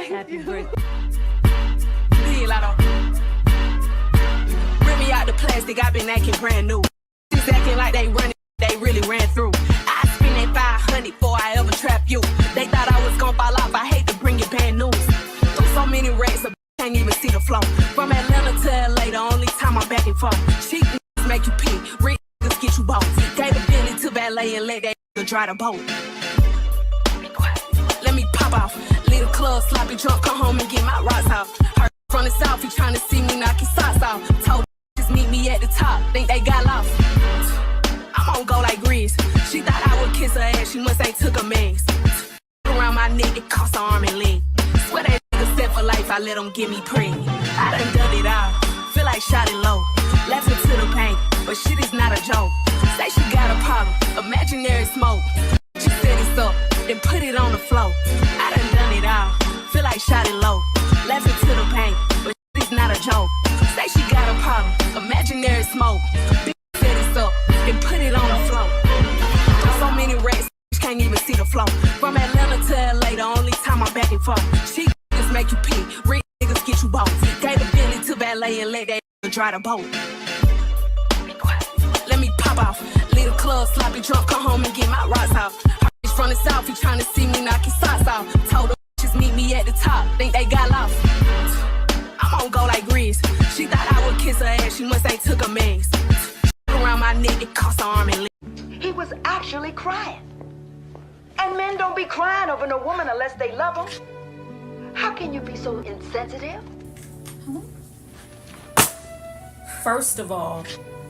Happy birthday. Bring me out the plastic, I've been acting brand new. Just acting like they really ran through. I spent that 500 before I ever trap you. They thought I was gonna fall off, I hate to bring you bad news. So many racks, I can't even see the flow. From Atlanta to LA, the only time I'm back and forth. Cheap niggas make you pee, rich niggas get you both. Gave a Billy to ballet and let that nigga dry the boat. Let me pop off, leave the club, sloppy drunk, come home and get my rocks off. Heard from the south, he tryna see me knock his socks off. Told just meet me at the top, think they got lost. I'm on go like Grease. She thought I would kiss her ass, she must ain't took a mess. Around my neck, it cost her arm and leg. Swear that nigga set for life, I let him get me pregnant. I done it all, feel like shot it low. Laughing to the pain, but shit is not a joke. Say she got a problem, imaginary smoke. She set it up, then put it on the floor. I done it all, feel like shot it low. Laughing to the pain, but shit is not a joke. Say she got a problem, imaginary smoke. Set it up, then put it on the floor. So many racks, can't even see the flow. From Atlanta to LA, the only time I'm back and forth. She niggas make you pee, rich niggas get you both. Gave a Billy to ballet and let that nigga dry the boat. Let me pop off, leave the club, sloppy drunk, come home and get my rocks off. Heard from the south, he tryna see me knock his socks off. Told her just meet me at the top, think they got lost. I'm on go like Grease. She thought I would kiss her ass, she must ain't took a mess. Around my neck, it cost her arm and leg. He was actually crying. And men don't be crying over no woman unless they love them. How can you be so insensitive? First of all,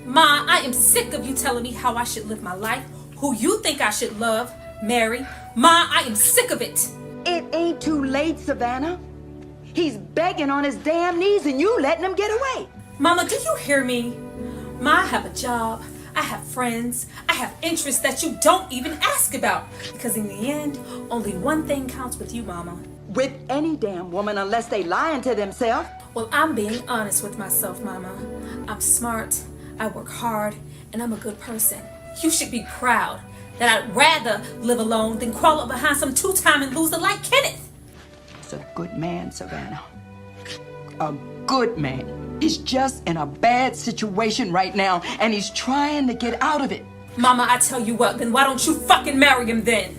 Ma, I am sick of you telling me how I should live my life, who you think I should love, marry. Ma, I am sick of it. It ain't too late, Savannah. He's begging on his damn knees and you letting him get away. Mama, do you hear me? Ma, I have a job. I have friends. I have interests that you don't even ask about. Because in the end, only one thing counts with you, Mama. With any damn woman unless they lying to themselves. Well, I'm being honest with myself, Mama. I'm smart, I work hard, and I'm a good person. You should be proud that I'd rather live alone than crawl up behind some two-time and loser like Kenneth. He's a good man, Savannah. A good man. He's just in a bad situation right now, and he's trying to get out of it. Mama, I tell you what, then why don't you fucking marry him then?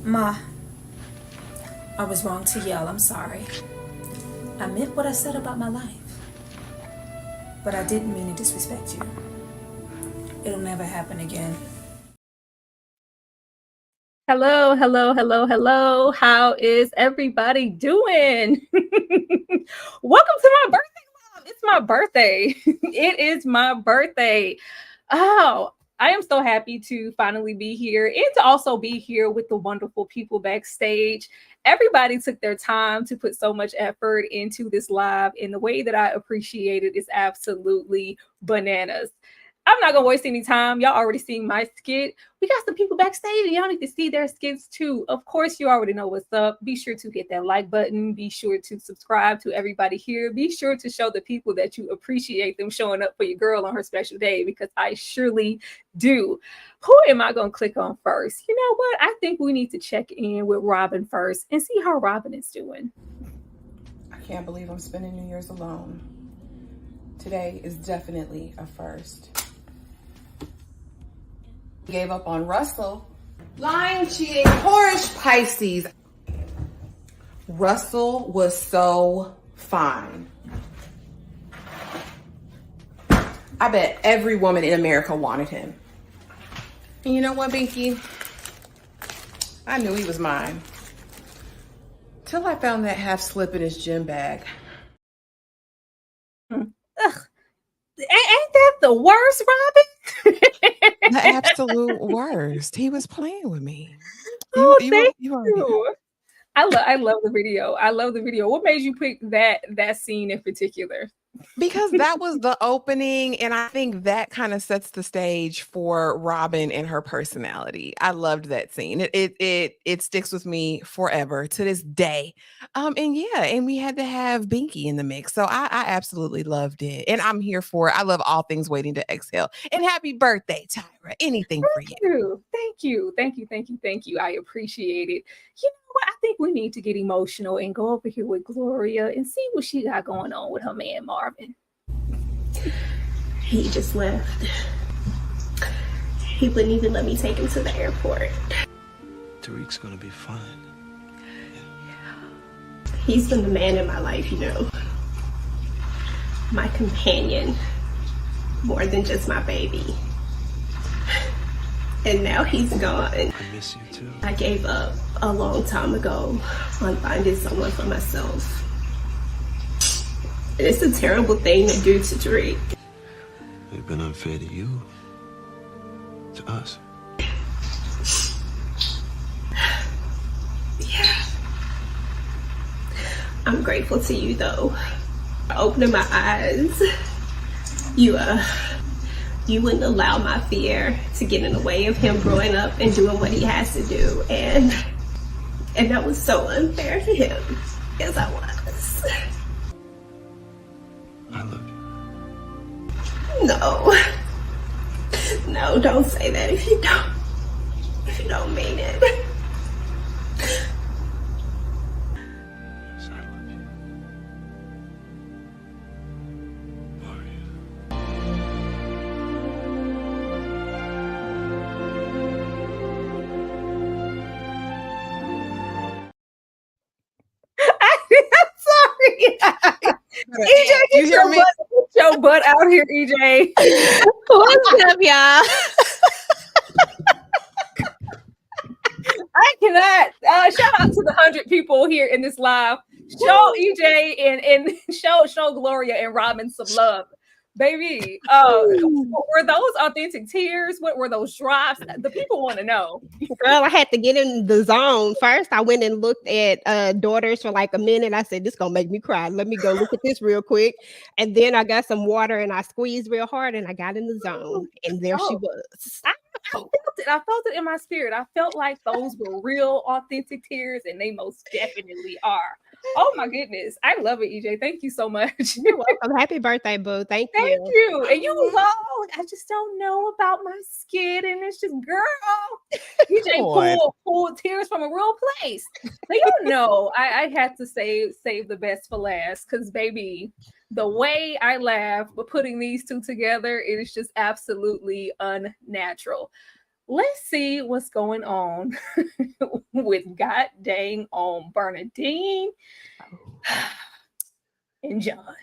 Ma, I was wrong to yell, I'm sorry. I meant what I said about my life. But I didn't mean to disrespect you. It'll never happen again. Hello, hello, hello, hello. How is everybody doing? Welcome to my birthday, Mom. It's my birthday. It is my birthday. Oh, I am so happy to finally be here and to also be here with the wonderful people backstage. Everybody took their time to put so much effort into this live, and the way that I appreciate it is absolutely bananas. I'm not gonna waste any time. Y'all already seen my skit. We got some people backstage and y'all need to see their skits too. Of course, you already know what's up. Be sure to hit that like button. Be sure to subscribe to everybody here. Be sure to show the people that you appreciate them showing up for your girl on her special day, because I surely do. Who am I gonna click on first? You know what? I think we need to check in with Robin first and see how Robin is doing. I can't believe I'm spending New Year's alone. Today is definitely a first. Gave up on Russell. Lying, cheating, whorish Pisces. Russell was so fine. I bet every woman in America wanted him. And you know what, Binky? I knew he was mine. Till I found that half slip in his gym bag. Ugh. Ain't that the worst, Robin? The absolute worst. He was playing with me. Oh, thank already you. know. I love the video. I love the video. What made you pick that scene in particular? Because that was the opening, and I think that kind of sets the stage for Robin and her personality. I loved that scene. It sticks with me forever to this day. And yeah, and we had to have Binky in the mix. So I absolutely loved it. And I'm here for it. I love all things waiting to exhale. And happy birthday, Tyra. Anything for you. Thank you. Thank you. Thank you. Thank you. I appreciate it. You know what? I think we need to get emotional and go over here with Gloria and see what she got going on with her man Marvin. He just left. He wouldn't even let me take him to the airport. Tariq's gonna be fine. He's been the man in my life, you know. My companion. More than just my baby. And now he's gone. I miss you too. I gave up a long time ago on finding someone for myself. It's a terrible thing to do to Tariq. It's been unfair to you, to us. Yeah. I'm grateful to you though. Opening my eyes. You wouldn't allow my fear to get in the way of him growing up and doing what he has to do. And that was so unfair to him. Yes, I was. I love you. No, don't say that if you don't mean it. Yes, I love you. Gloria. I'm sorry. EJ, You hear me? Get your butt out here, EJ. What's up, y'all? I cannot. Shout out to the 100 people here in this live. Show EJ and show Gloria and Robin some love, baby. Were those authentic tears? What were those drops? The people want to know. Girl, I had to get in the zone. First, I went and looked at Daughters for like a minute. I said, this gonna make me cry. Let me go look at this real quick. And then I got some water and I squeezed real hard and I got in the zone. And there she was. I felt it. I felt it in my spirit. I felt like those were real, authentic tears, and they most definitely are. Oh my goodness. I love it, EJ. Thank you so much. You're welcome. Happy birthday, boo. Thank you. Thank you. And you was all, I just don't know about my skin. And it's just, girl, EJ pulled tears from a real place. So you know, I had to save the best for last. Because, baby, the way I laugh, but putting these two together, it is just absolutely unnatural. Let's see what's going on with God dang on Bernadine and John.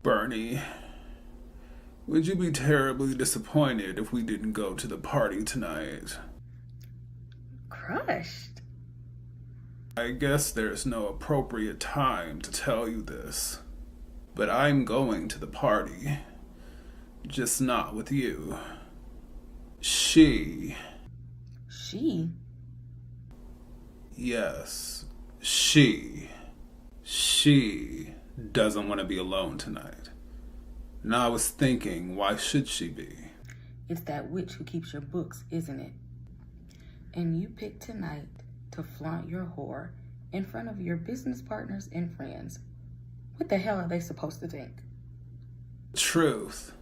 Bernie, would you be terribly disappointed if we didn't go to the party tonight? Crushed. I guess there's no appropriate time to tell you this, but I'm going to the party. Just not with you. She. Yes, she. She doesn't want to be alone tonight. And I was thinking, why should she be? It's that witch who keeps your books, isn't it? And you picked tonight to flaunt your whore in front of your business partners and friends. What the hell are they supposed to think? Truth.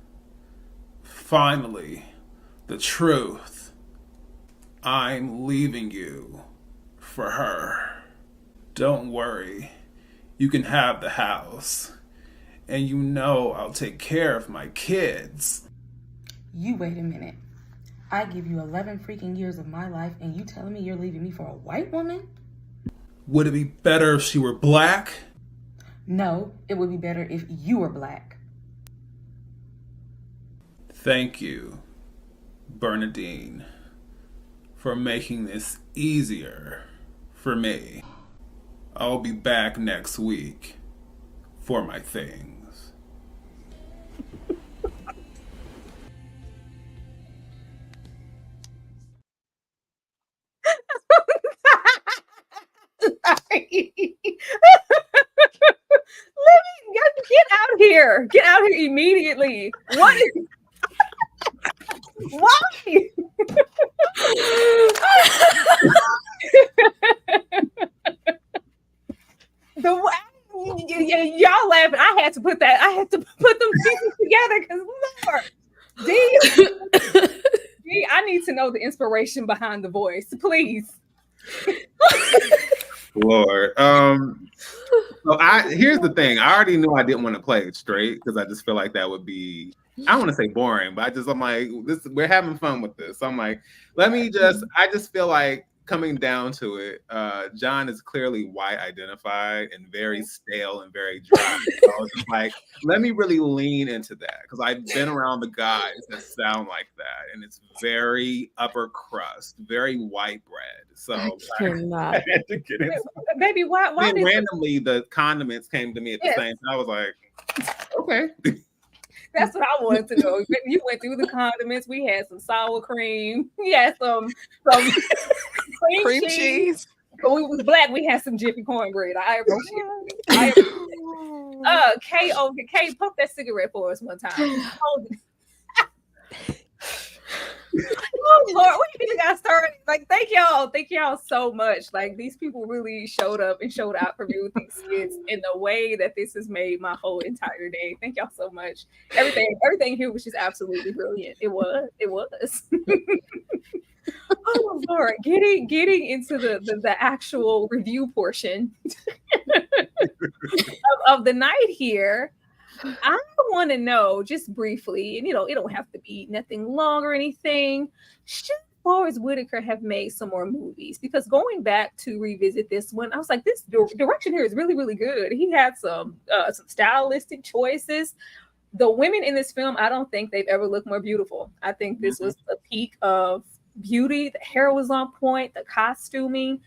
Finally, the truth. I'm leaving you for her. Don't worry. You can have the house. And you know I'll take care of my kids. You wait a minute. I give you 11 freaking years of my life and you telling me you're leaving me for a white woman? Would it be better if she were black? No, it would be better if you were black. Thank you, Bernadine, for making this easier for me. I'll be back next week for my things. here. Get out here immediately. What is why? Y'all laughing. I had to put them pieces together because Lord, D, I need to know the inspiration behind the voice, please. Lord. So here's the thing. I already knew I didn't want to play it straight because I just feel like that would be, I don't want to say boring, but I'm like, we're having fun with this. So I'm like, I just feel like coming down to it, John is clearly white identified and very stale and very dry. So I was just like, let me really lean into that because I've been around the guys that sound like that, and it's very upper crust, very white bread. So I had to get into baby, why then randomly the condiments came to me at the same time. I was like, okay. That's what I wanted to know. You went through the condiments. We had some sour cream. We had some cream cheese. But we was black. We had some Jiffy cornbread. Kay, pump that cigarette for us one time. Oh Lord, we even got started. Like, thank y'all so much. Like, these people really showed up and showed out for me with these skits in the way that this has made my whole entire day. Thank y'all so much. Everything here was just absolutely brilliant. It was. Oh Lord, getting into the actual review portion of the night here. I want to know just briefly, and it don't have to be nothing long or anything. Should Forrest Whitaker have made some more movies? Because going back to revisit this one, I was like, this direction here is really, really good. He had some stylistic choices. The women in this film, I don't think they've ever looked more beautiful. I think this was the peak of beauty. The hair was on point, the costuming.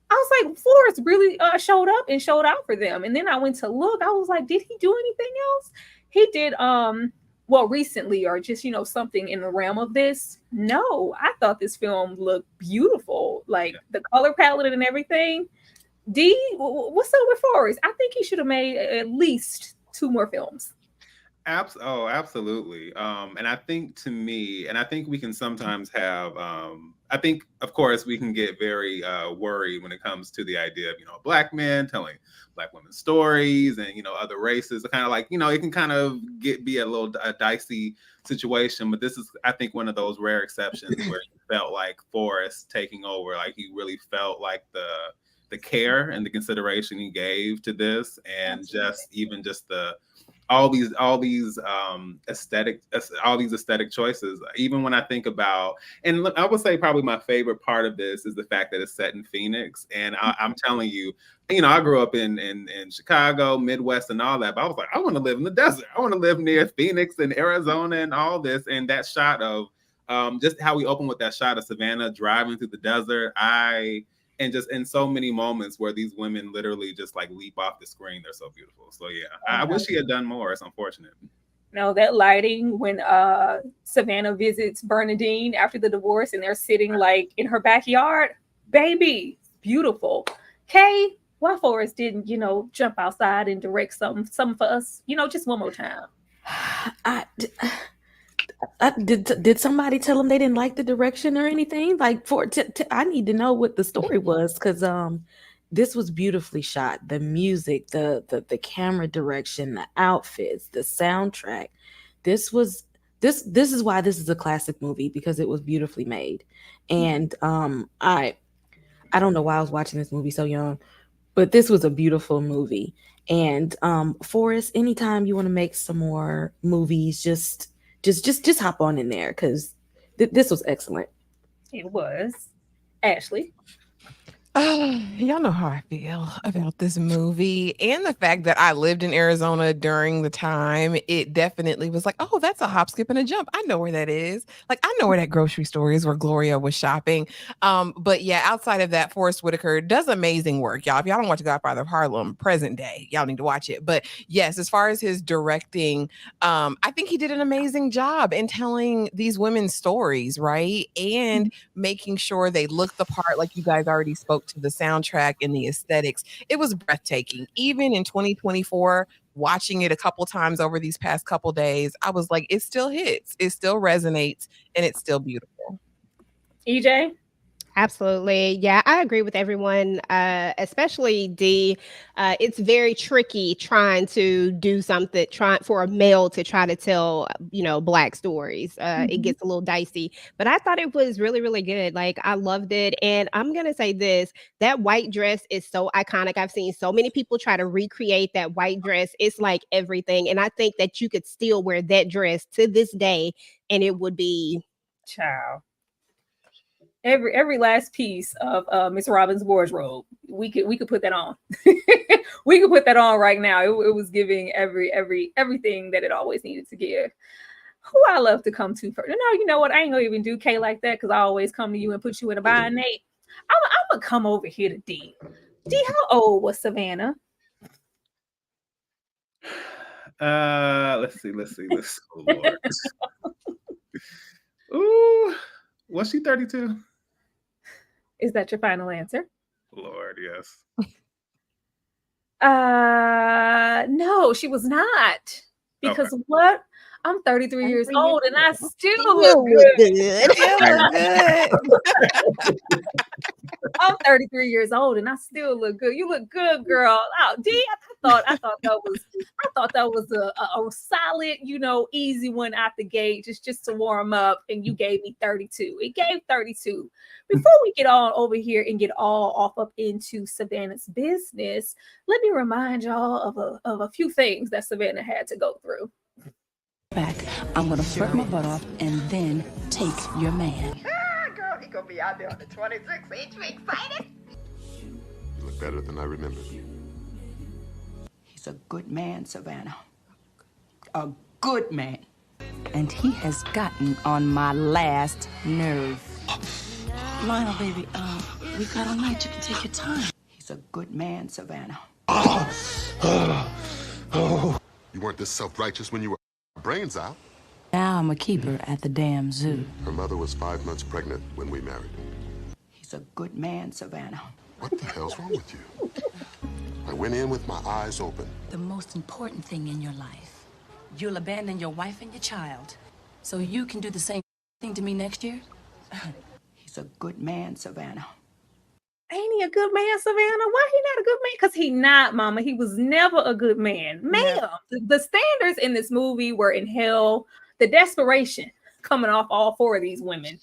I was like, Forrest really showed up and showed out for them. And then I went to look. I was like, did he do anything else? He did, recently, or just, something in the realm of this. No, I thought this film looked beautiful. Like, the color palette and everything. D, what's up with Forrest? I think he should have made at least 2 more films. Absolutely. And I think we can sometimes have, I think, of course, we can get very worried when it comes to the idea of, black men telling black women's stories and, other races. Kind of like, it can kind of be a dicey situation. But this is, I think, one of those rare exceptions where it felt like Forrest taking over. Like, he really felt like the care and the consideration he gave to this, and Absolutely. just all these aesthetic choices. Even when I think about, and look, I would say probably my favorite part of this is the fact that it's set in Phoenix. And I'm telling you, I grew up in Chicago, Midwest, and all that. But I was like, I want to live in the desert. I want to live near Phoenix and Arizona and all this. And that shot of just how we open with that shot of Savannah driving through the desert, and just in so many moments where these women literally just like leap off the screen. They're so beautiful. So yeah, I wish he had done more. It's unfortunate. No, that lighting when Savannah visits Bernadine after the divorce and they're sitting like in her backyard, baby, beautiful. Kay, why Forrest didn't, jump outside and direct something for us, just one more time? Did somebody tell them they didn't like the direction or anything? Like, I need to know what the story was, because this was beautifully shot. The music, the camera direction, the outfits, the soundtrack. This is why this is a classic movie, because it was beautifully made. And I don't know why I was watching this movie so young, but this was a beautiful movie. And Forrest, anytime you want to make some more movies, just hop on in there, because this was excellent. It was. Ashley? Y'all know how I feel about this movie, and the fact that I lived in Arizona during the time. It definitely was like, oh, that's a hop, skip, and a jump. I know where that is. Like, I know where that grocery store is where Gloria was shopping. But yeah, outside of that, Forrest Whitaker does amazing work, y'all. If y'all don't watch Godfather of Harlem present day, y'all need to watch it. But yes, as far as his directing, I think he did an amazing job in telling these women's stories, right? And making sure they look the part, like you guys already spoke to the soundtrack and the aesthetics. It was breathtaking. Even in 2024, watching it a couple times over these past couple days, I was like, it still hits, it still resonates, and it's still beautiful. EJ? Absolutely. Yeah, I agree with everyone, especially D. It's very tricky trying to do something, trying for a male to try to tell, Black stories. It gets a little dicey, but I thought it was really, really good. Like, I loved it. And I'm going to say this, that white dress is so iconic. I've seen so many people try to recreate that white dress. It's like everything. And I think that you could still wear that dress to this day and it would be Child. Every last piece of Miss Robin's wardrobe, we could put that on. We could put that on right now. It was giving everything that it always needed to give. Who I love to come to first? No, you know what? I ain't gonna even do K like that because I always come to you and put you in a bind, Nate. I'm gonna come over here to D. D, how old was Savannah? Let's see. Oh, Lord. Ooh, was she 32? Is that your final answer? Lord, yes. No, she was not. Because what? I'm 33 years old and I still look good. I'm 33 years old and I still look good. You look good, girl. Oh, D, I thought that was a solid, easy one out the gate, just to warm up. And you gave me 32. It gave 32. Before we get on over here and get all off up into Savannah's business, let me remind y'all of a few things that Savannah had to go through. Back, I'm gonna flirt my butt off and then take your man. Girl, he gonna be out there on the 26th. Ain't you excited? You look better than I remember. He's a good man, Savannah. A good man. And he has gotten on my last nerve. Lionel, baby, we got all night. You can take your time. He's a good man, Savannah. You weren't this self-righteous when you were brains out. Now I'm a keeper at the damn zoo. Her mother was 5 months pregnant when we married. He's a good man, Savannah. What the hell's wrong with you? I went in with my eyes open. The most important thing in your life. You'll abandon your wife and your child so you can do the same thing to me next year? He's a good man, Savannah. Ain't he a good man, Savannah? Why he not a good man? Because he not, mama. He was never a good man. Ma'am, the standards in this movie were in hell. The desperation coming off all four of these women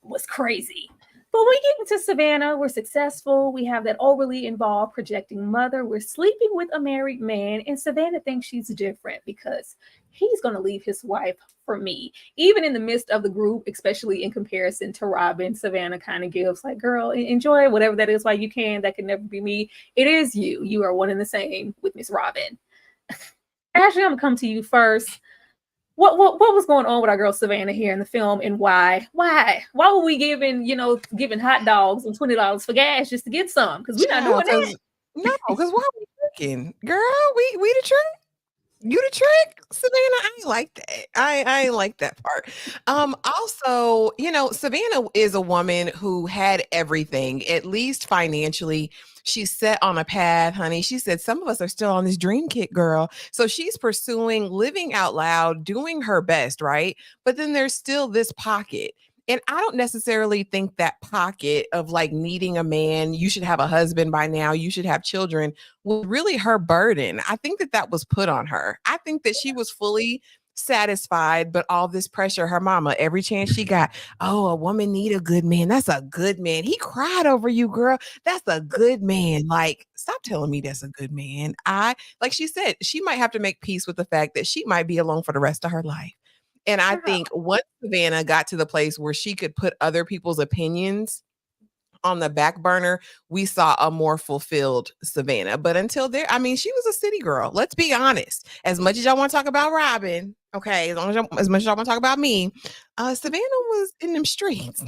was crazy. But we get into Savannah. We're successful. We have that overly involved projecting mother. We're sleeping with a married man. And Savannah thinks she's different because he's going to leave his wife for me. Even in the midst of the group, especially in comparison to Robin, Savannah kind of gives like, girl, enjoy whatever that is while you can. That can never be me. It is you. You are one and the same with Miss Robin. Ashley, I'm going to come to you first. What was going on with our girl Savannah here in the film, and why were we giving hot dogs and $20 for gas just to get some? Because we're not doing that. No, because why are we working, girl? We the trick. You the trick, Savannah. I ain't like that. I ain't like that part. Also, Savannah is a woman who had everything, at least financially. She's set on a path, honey. She said some of us are still on this dream kick, girl. So she's pursuing living out loud, doing her best, right? But then there's still this pocket. And I don't necessarily think that pocket of like needing a man, you should have a husband by now, you should have children, was really her burden. I think that was put on her. I think that she was fully satisfied, but all this pressure, her mama, every chance she got, oh, a woman need a good man. That's a good man. He cried over you, girl. That's a good man. Like, stop telling me that's a good man. Like she said, she might have to make peace with the fact that she might be alone for the rest of her life. And I think once Savannah got to the place where she could put other people's opinions on the back burner, we saw a more fulfilled Savannah. But until there, I mean, she was a city girl. Let's be honest. As much as y'all want to talk about Robin, okay, as much as y'all want to talk about me, Savannah was in them streets.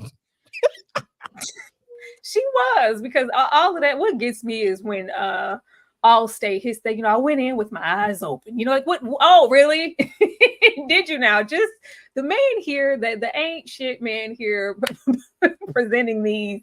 She was, because all of that, what gets me is when Allstate his thing, I went in with my eyes open. Like what? Oh, really? Did you now? Just the man here, the ain't shit man here presenting these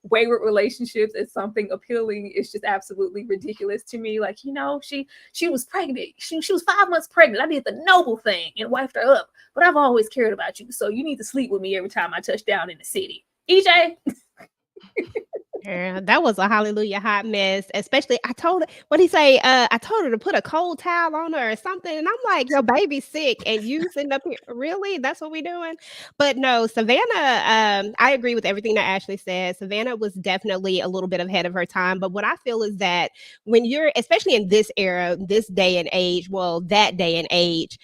wayward relationships as something appealing is just absolutely ridiculous to me. Like, she was pregnant. She was 5 months pregnant. I did the noble thing and wifed her up. But I've always cared about you, so you need to sleep with me every time I touch down in the city. EJ. Yeah, that was a hallelujah hot mess. Especially, I told her, what he say? I told her to put a cold towel on her or something, and I'm like, your baby's sick, and you sitting up here, really? That's what we doing? But no, Savannah. I agree with everything that Ashley said. Savannah was definitely a little bit ahead of her time. But what I feel is that when you're, especially in this era, this day and age, well, that day and age,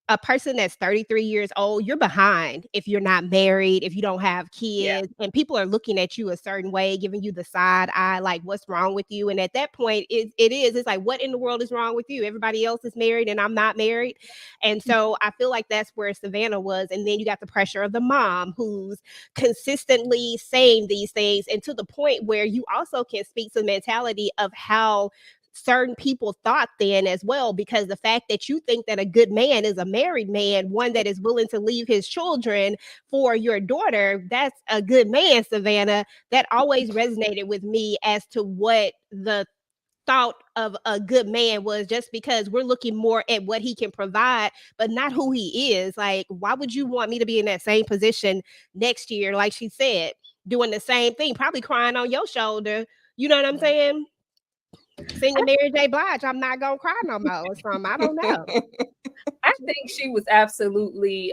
a person that's 33 years old, you're behind if you're not married, if you don't have kids, and people are looking at you a certain way, giving you the side eye, like, what's wrong with you? And at that point, it's like, what in the world is wrong with you? Everybody else is married and I'm not married. And so I feel like that's where Savannah was. And then you got the pressure of the mom who's consistently saying these things, and to the point where you also can speak to the mentality of how certain people thought then as well, because the fact that you think that a good man is a married man, one that is willing to leave his children for your daughter, that's a good man, Savannah. That always resonated with me as to what the thought of a good man was, just because we're looking more at what he can provide, but not who he is. Like, why would you want me to be in that same position next year, like she said, doing the same thing, probably crying on your shoulder? You know what I'm saying? Singing Mary J. Blige, I'm not gonna cry no more or something. I don't know. I think she was absolutely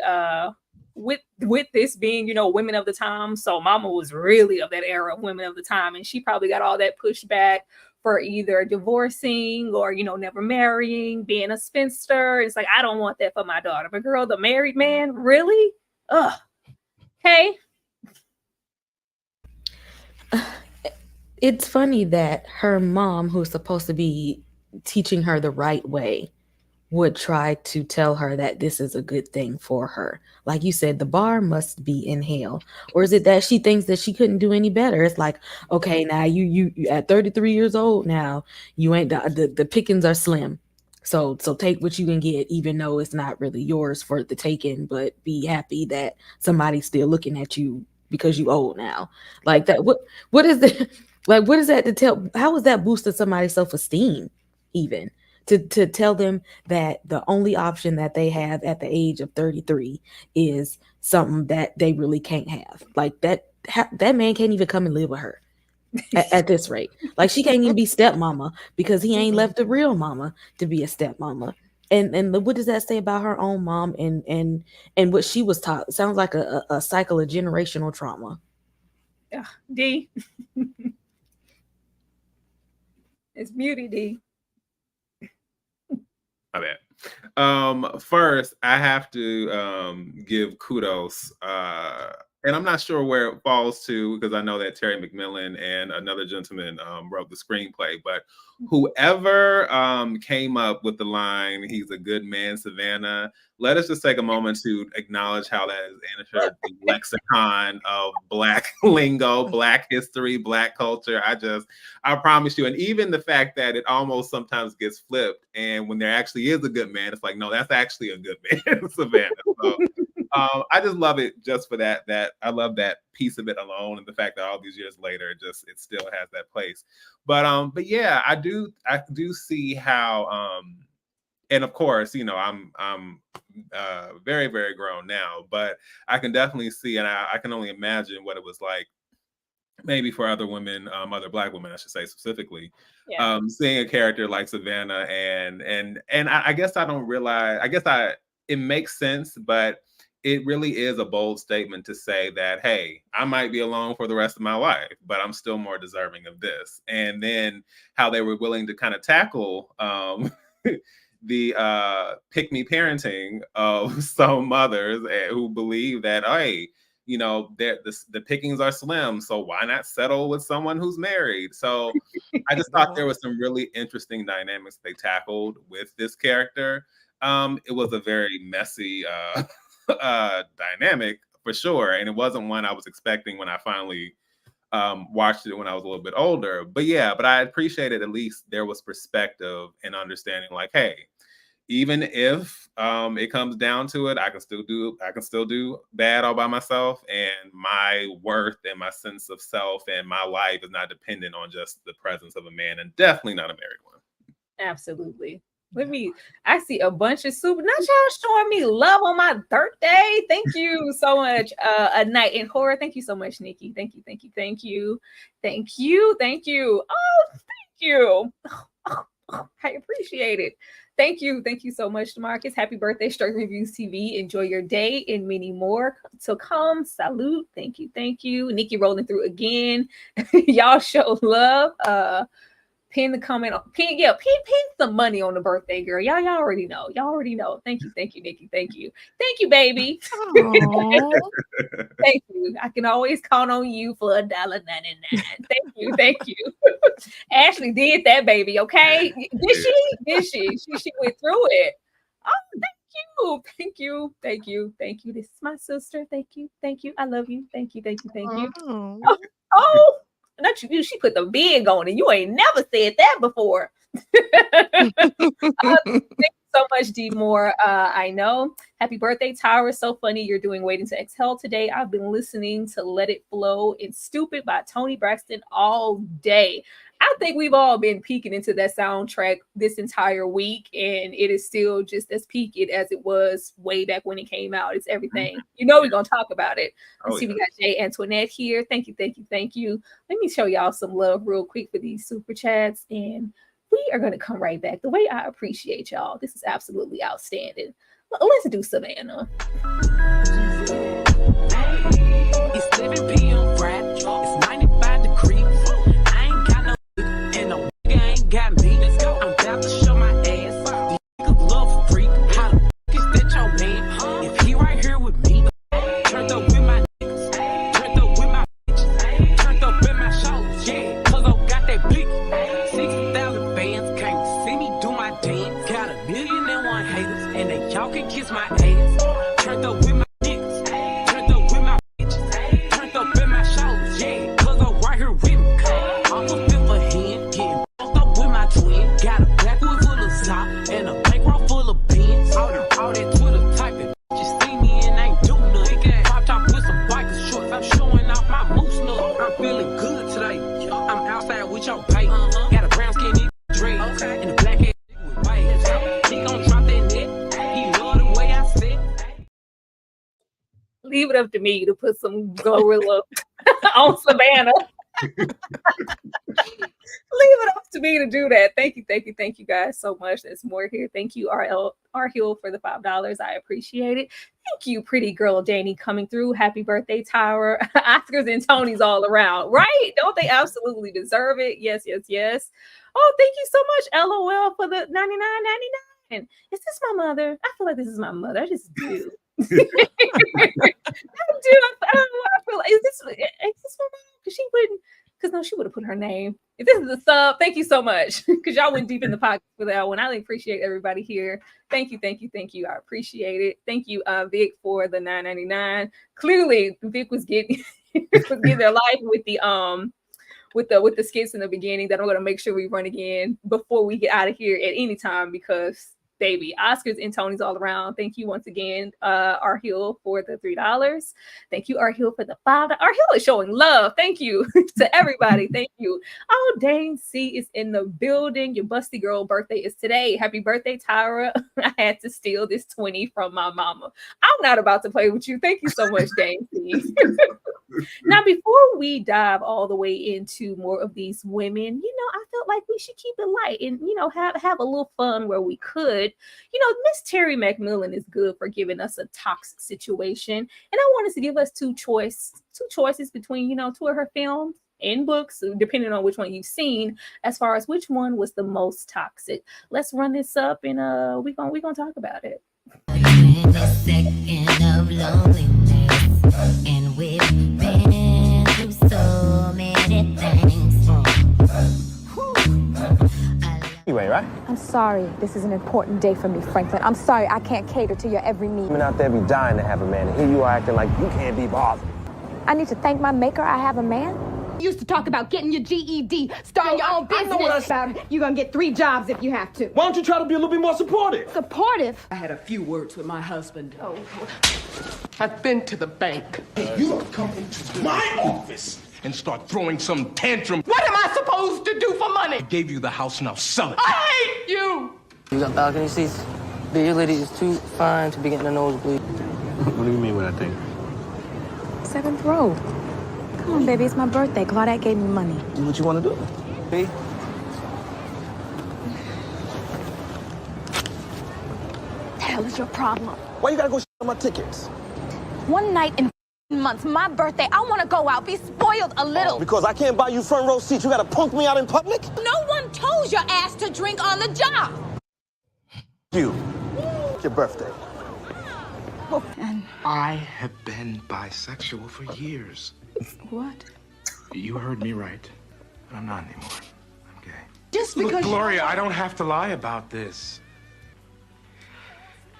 with this being, women of the time. So Mama was really of that era of women of the time, and she probably got all that pushback for either divorcing or, never marrying, being a spinster. It's like, I don't want that for my daughter. But girl, the married man, really? Ugh. Hey. It's funny that her mom, who's supposed to be teaching her the right way, would try to tell her that this is a good thing for her. Like you said, the bar must be in hell. Or is it that she thinks that she couldn't do any better? It's like, okay, now you at 33 years old now, you ain't the pickings are slim. So take what you can get, even though it's not really yours for the taking, but be happy that somebody's still looking at you because you old now. Like that. What is that? Like, what is that to tell? How is that boosting somebody's self-esteem even? To tell them that the only option that they have at the age of 33 is something that they really can't have. Like that man can't even come and live with her at this rate. Like, she can't even be stepmama because he ain't left a real mama to be a stepmama. And what does that say about her own mom and what she was taught? It sounds like a cycle of generational trauma. Yeah, D. It's beauty, D. My bad. First, I have to give kudos, and I'm not sure where it falls to because I know that Terry McMillan and another gentleman wrote the screenplay, but whoever came up with the line, "He's a good man, Savannah," let us just take a moment to acknowledge how that has entered the lexicon of Black lingo, Black history, Black culture. I promise you. And even the fact that it almost sometimes gets flipped. And when there actually is a good man, it's like, no, that's actually a good man, Savannah. So I just love it just for that. I love that piece of it alone. And the fact that all these years later, it still has that place. But yeah, I do see how, and of course, I'm very, very grown now, but I can definitely see, and I can only imagine what it was like maybe for other women, other Black women, I should say specifically, seeing a character like Savannah, and I guess I don't realize, it makes sense, but it really is a bold statement to say that, hey, I might be alone for the rest of my life, but I'm still more deserving of this. And then how they were willing to kind of tackle the pick-me parenting of some mothers who believe that, hey, the pickings are slim, so why not settle with someone who's married? So I just thought there was some really interesting dynamics they tackled with this character. It was a very messy dynamic for sure, and it wasn't one I was expecting when I finally watched it when I was a little bit older. But I appreciated at least there was perspective and understanding, like, hey, even if it comes down to it, I can still do bad all by myself, and my worth and my sense of self and my life is not dependent on just the presence of a man, and definitely not a married one. Absolutely. I see a bunch of super, not y'all showing me love on my birthday. Thank you so much. A night in horror. Thank you so much, Nikki. Thank you. Oh, thank you. I appreciate it. Thank you so much, Marcus. Happy birthday, Straight Reviews TV. Enjoy your day and many more to come. Salute. Thank you. Nikki rolling through again. Y'all show love. Pin the comment. Pin some money on the birthday girl. Y'all already know. Thank you, Nikki. Thank you, baby. Thank you. I can always count on you for $1.99. Thank you. Ashley did that, baby. Okay, did she? She went through it. Oh, thank you. This is my sister. Thank you. I love you. Thank you. Oh, not you. She put the big on it. You ain't never said that before. Thank you so much, D Moore. I know. Happy birthday, Tower. So funny. You're doing Waiting to Exhale today. I've been listening to Let It Flow and Stupid by Toni Braxton all day. I think we've all been peeking into that soundtrack this entire week, and it is still just as peaked as it was way back when it came out. It's everything. We're going to talk about it. We got Jay Antoinette here. Thank you. Let me show y'all some love real quick for these super chats, and we are going to come right back. The way I appreciate y'all, this is absolutely outstanding. Let's do Savannah. It's 7 p.m. Friday. It's 95 degrees. I ain't got no and no nigga ain't got me. Let's go. I'm about to show my ass. These niggas love freak. How the is that your man? If he right here with me, turned up with my niggas, turned up with my bitches, turned up in my shows, yeah. Cause I got that big 60,000 fans can't see me do my dance. Got 1,000,001 haters, and they y'all can kiss my ass. Turned up with my niggas, turned up with my bitches, turned up in my shows, yeah. Cause I'm right here with me. I'm a bit for hand, getting fucked up with my twin. Got a backwood full of sock and a bankroll full of beans. All that Twitter typing, just see me and ain't do nothing. Pop top with some biker shorts, I'm showing off my moose look. I'm feeling good today. I'm outside with your pay. Got a brown skin dread and a black head with white. He gon' drop that net. He love the way I sit. Leave it up to me to put some gorilla on Savannah. Leave it up to me to do that. Thank you guys so much. There's more here. Thank you, R Hill, for the $5. I appreciate it. Thank you, pretty girl Danny, coming through. Happy birthday, Tower. Oscars and Tonys all around, right? Don't they absolutely deserve it? Yes. Oh, thank you so much, LOL, for the $99.99. Is this my mother? I feel like this is my mother. I just do. I don't know. I feel like is this my mom? Because she wouldn't. Because no, she would have put her name. If this is a sub, thank you so much. Because y'all went deep in the pocket for that one. I appreciate everybody here. Thank you. I appreciate it. Thank you, Vic, for the $9.99. Clearly, Vic was getting their life with the skits in the beginning that I'm going to make sure we run again before we get out of here at any time, because baby, Oscars and Tonys all around. Thank you once again, R Hill, for the $3. Thank you, R Hill, for the $5. R Hill is showing love. Thank you to everybody. Thank you. Oh, Dane C is in the building. Your busty girl birthday is today. Happy birthday, Tyra. I had to steal this 20 from my mama. I'm not about to play with you. Thank you so much, Dane C. Now, before we dive all the way into more of these women, I felt like we should keep it light and, have a little fun where we could. Miss Terry McMillan is good for giving us a toxic situation. And I wanted to give us two choices between, two of her films and books, depending on which one you've seen, as far as which one was the most toxic. Let's run this up and we're gonna talk about it. A second of loneliness, and we've been through so many things. You ready, right? I'm sorry. This is an important day for me, Franklin. I'm sorry I can't cater to your every need. Women out there be dying to have a man, and here you are acting like you can't be bothered. I need to thank my maker I have a man? Used to talk about getting your GED, starting your own business. I know what about it. You're gonna get 3 jobs if you have to. Why don't you try to be a little bit more supportive? Supportive? I had a few words with my husband. Oh. I've been to the bank. You don't come into my office and start throwing some tantrum. What am I supposed to do for money? I gave you the house, now sell it. I hate you! You got balcony seats? The young lady is too fine to be getting a nosebleed. What do you mean what I think? 7th row. Come on, baby, it's my birthday. Claudette gave me money. Do what you want to do. See? The hell is your problem? Why you gotta go on my tickets? One night in months, my birthday, I want to go out, be spoiled a little. Because I can't buy you front row seats. You gotta punk me out in public? No one told your ass to drink on the job. You. It's your birthday. And I have been bisexual for years. what? You heard me right. I'm not anymore. I'm gay. Just Look, because Gloria, I don't have to lie about this.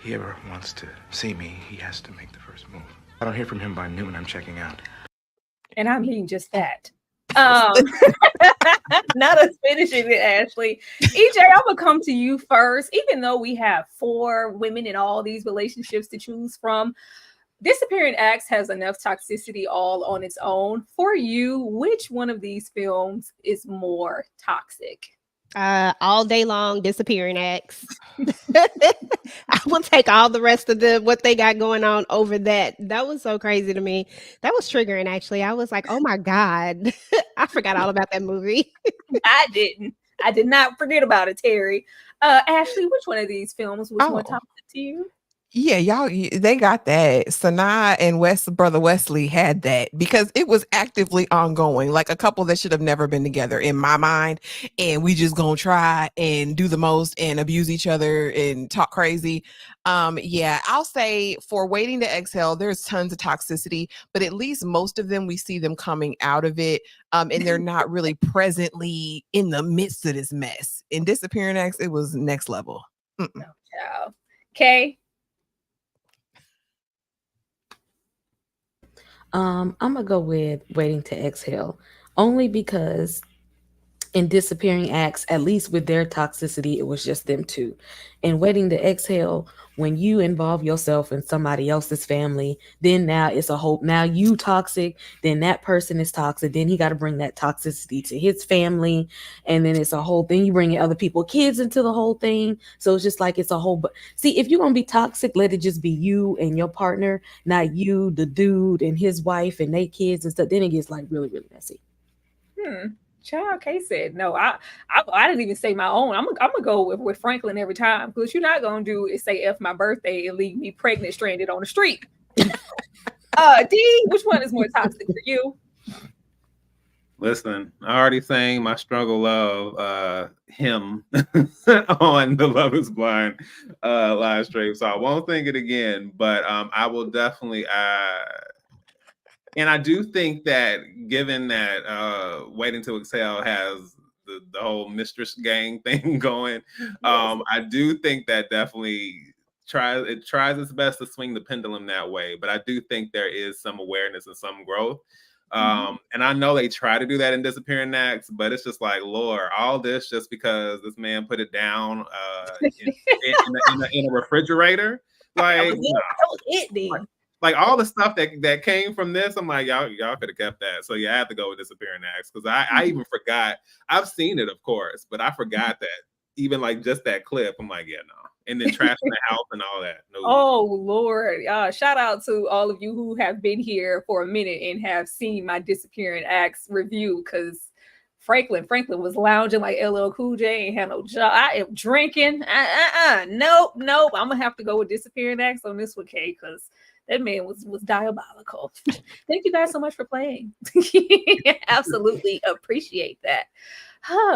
He ever wants to see me, he has to make the first move. I don't hear from him by noon, I'm checking out. And I mean just that. Not us finishing it, Ashley. EJ, I'm gonna come to you first. Even though we have 4 women in all these relationships to choose from, Disappearing Acts has enough toxicity all on its own. For you, which one of these films is more toxic? All day long, Disappearing Acts. I will take all the rest of what they got going on over that. That was so crazy to me. That was triggering, actually. I was like, oh my God. I forgot all about that movie. I didn't. I did not forget about it, Terry. Ashley, which one of these films was more toxic to you? Yeah, y'all, they got that. Sanaa and Brother Wesley had that because it was actively ongoing, like a couple that should have never been together in my mind. And we just gonna try and do the most and abuse each other and talk crazy. Yeah, I'll say for Waiting to Exhale, there's tons of toxicity, but at least most of them, we see them coming out of it. And they're not really presently in the midst of this mess. In Disappearing Acts, it was next level. No, child. Kay? I'm gonna go with Waiting to Exhale, only because in Disappearing Acts, at least with their toxicity, it was just them two. And Waiting to Exhale, when you involve yourself in somebody else's family, then now it's a whole, now you toxic, then that person is toxic, then he got to bring that toxicity to his family, and then it's a whole thing. You bring other people, kids into the whole thing. So it's just like it's a whole, but see, if you're gonna be toxic, let it just be you and your partner, not you, the dude and his wife and their kids and stuff. Then it gets like really, really messy. Child, Kay said no. I didn't even say my own. I'm gonna go with Franklin every time, because you're not gonna do is say F my birthday and leave me pregnant, stranded on the street. D, which one is more toxic for you? Listen, I already sang my struggle of him on the Love Is Blind live stream, so I won't think it again. But I will definitely. And I do think that, given that Waiting to Exhale has the whole mistress gang thing going, I do think that definitely tries its best to swing the pendulum that way. But I do think there is some awareness and some growth. And I know they try to do that in Disappearing Acts, but it's just like, Lord, all this just because this man put it down in a refrigerator. Like, that was it then. Like all the stuff that came from this, I'm like, y'all could have kept that. So yeah, I have to go with Disappearing Acts, because I even forgot. I've seen it, of course, but I forgot that even like just that clip. I'm like, yeah, no. And then trashing the house and all that. No. Oh Lord! Shout out to all of you who have been here for a minute and have seen my Disappearing Acts review, because Franklin was lounging like LL Cool J, ain't had no job. I am drinking. Nope. I'm gonna have to go with Disappearing Acts on this one, Kay, because that man was diabolical. Thank you guys so much for playing. Absolutely appreciate that.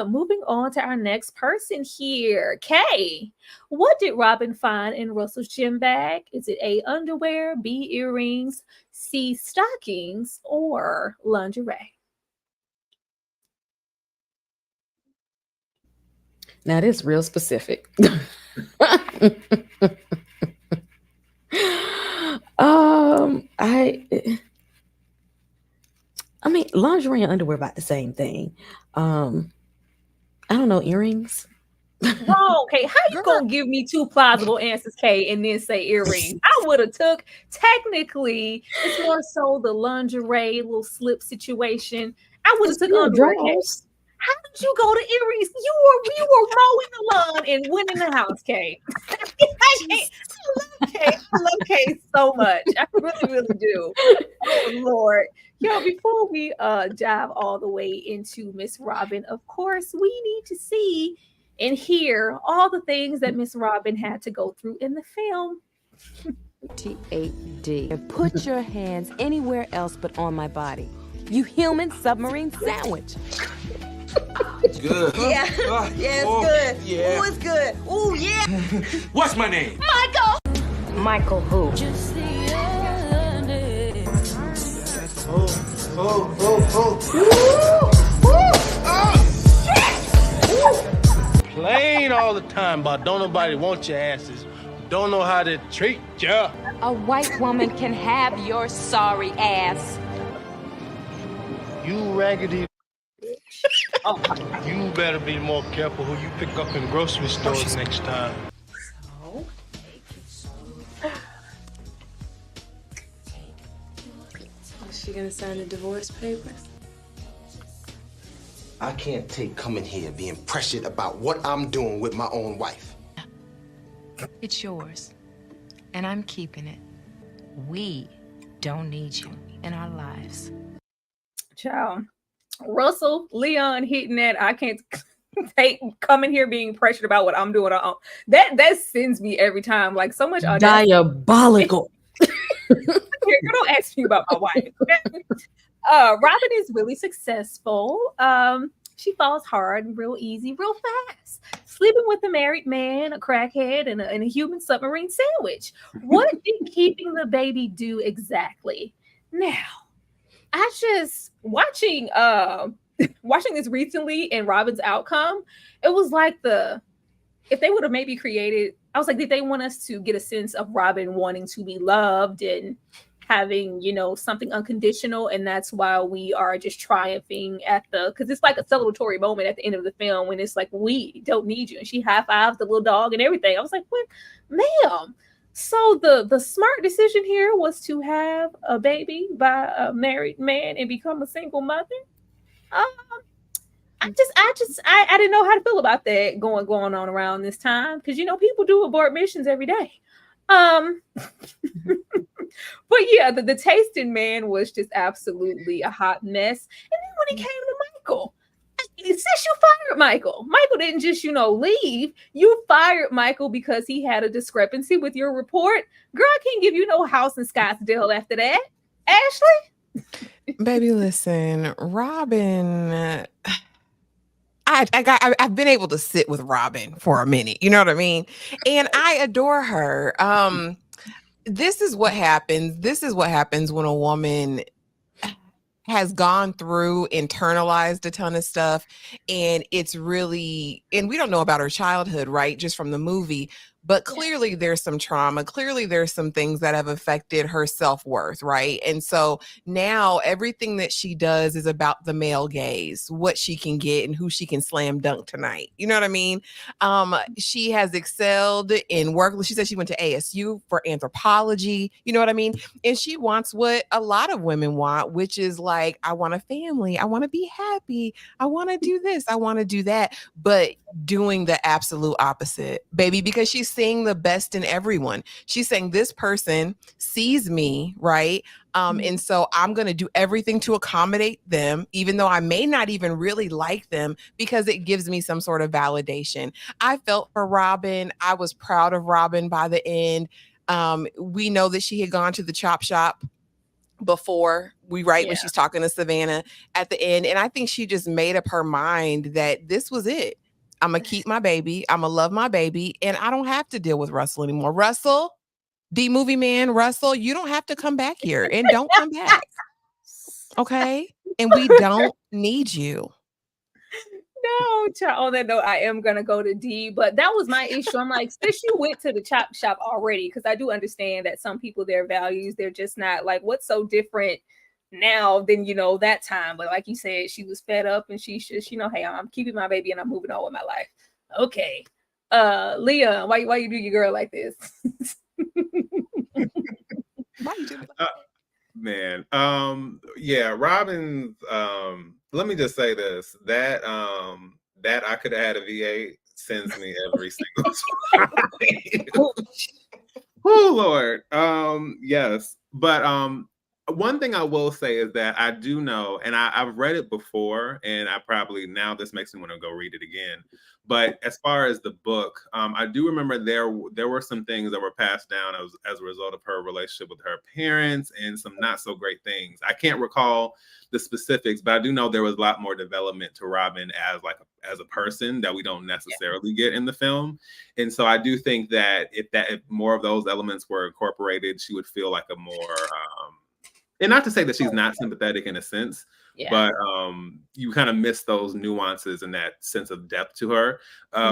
Moving on to our next person here. Kay, what did Robin find in Russell's gym bag? Is it A, underwear, B, earrings, C, stockings, or lingerie? Now this is real specific. I mean, lingerie lingerie and underwear about the same thing. I don't know, earrings. Wrong, Kay. How you gonna give me two plausible answers, Kay, and then say earrings? I would have took technically. It's more so the lingerie little slip situation. I would have took underwear, Kay. How did you go to earrings? You were mowing the lawn and went in the house, Kay. I love Kay so much. I really do. Oh Lord. Yo, before we dive all the way into Miss Robin, of course, we need to see and hear all the things that Miss Robin had to go through in the film. T-A-D. And put your hands anywhere else but on my body. You human submarine sandwich. It's good. Yeah. Yeah, it's good. Yeah. Ooh, it's good. Ooh, yeah. What's my name? Michael! Michael who? Plain all the time, but don't nobody want your asses. Don't know how to treat ya. A white woman can have your sorry ass. You raggedy. You better be more careful who you pick up in grocery stores next time. Is she gonna sign the divorce papers? I can't take coming here being pressured about what I'm doing with my own wife. It's yours, and I'm keeping it. We don't need you in our lives. Ciao. Russell, Leon hitting that. I can't take coming here being pressured about what I'm doing. That sends me every time. Like so much audacity. Diabolical. Don't ask me about my wife. Robin is really successful. She falls hard and real easy, real fast. Sleeping with a married man, a crackhead, and a human submarine sandwich. What did keeping the baby do exactly? Now, I just watching this recently and Robin's outcome, it was like if they would have maybe created, I was like, did they want us to get a sense of Robin wanting to be loved and having, something unconditional? And that's why we are just triumphing because it's like a celebratory moment at the end of the film when it's like, we don't need you. And she high-fived the little dog and everything. I was like, what, ma'am? So the smart decision here was to have a baby by a married man and become a single mother. I didn't know how to feel about that going on around this time because people do abort missions every day. But yeah, the tasting man was just absolutely a hot mess. And then when it came to Michael, since you fired Michael didn't just leave. You fired Michael because he had a discrepancy with your report. Girl, I can't give you no house in Scottsdale after that. Ashley? Baby, listen, Robin. I've been able to sit with Robin for a minute. You know what I mean? And I adore her. This is what happens. This is what happens when a woman has gone through, internalized a ton of stuff. And it's really, and we don't know about her childhood, right? Just from the movie. But clearly there's some trauma. Clearly there's some things that have affected her self-worth, right? And so now everything that she does is about the male gaze, what she can get and who she can slam dunk tonight. You know what I mean? She has excelled in work. She said she went to ASU for anthropology. You know what I mean? And she wants what a lot of women want, which is like, I want a family. I want to be happy. I want to do this. I want to do that. But doing the absolute opposite, baby, because she's seeing the best in everyone. She's saying this person sees me, right? And so I'm going to do everything to accommodate them, even though I may not even really like them, because it gives me some sort of validation. I felt for Robin. I was proud of Robin by the end. We know that she had gone to the chop shop before when she's talking to Savannah at the end. And I think she just made up her mind that this was it. I'm going to keep my baby. I'm going to love my baby. And I don't have to deal with Russell anymore. Russell, the movie man, Russell, you don't have to come back here and don't come back. Okay? And we don't need you. No, on that note, I am going to go to D, but that was my issue. I'm like, since you went to the chop shop already, because I do understand that some people, their values, they're just not like, what's so different now than, you know, that time. But like you said, she was fed up and she's just, you know, hey, I'm keeping my baby and I'm moving on with my life. Okay. Leah, why you do your girl like this? Why you do Man, yeah, Robin's let me just say this, that that I could have had a V8 sends me every single time. Oh Lord. Yes. But one thing I will say is that I do know, and I've read it before, and I probably now this makes me want to go read it again. But as far as the book, I do remember there were some things that were passed down as a result of her relationship with her parents and some not so great things. I can't recall the specifics, but I do know there was a lot more development to Robin as a person that we don't necessarily get in the film. And so I do think that if more of those elements were incorporated, she would feel like a more and not to say that she's not sympathetic in a sense, but you kind of miss those nuances and that sense of depth to her.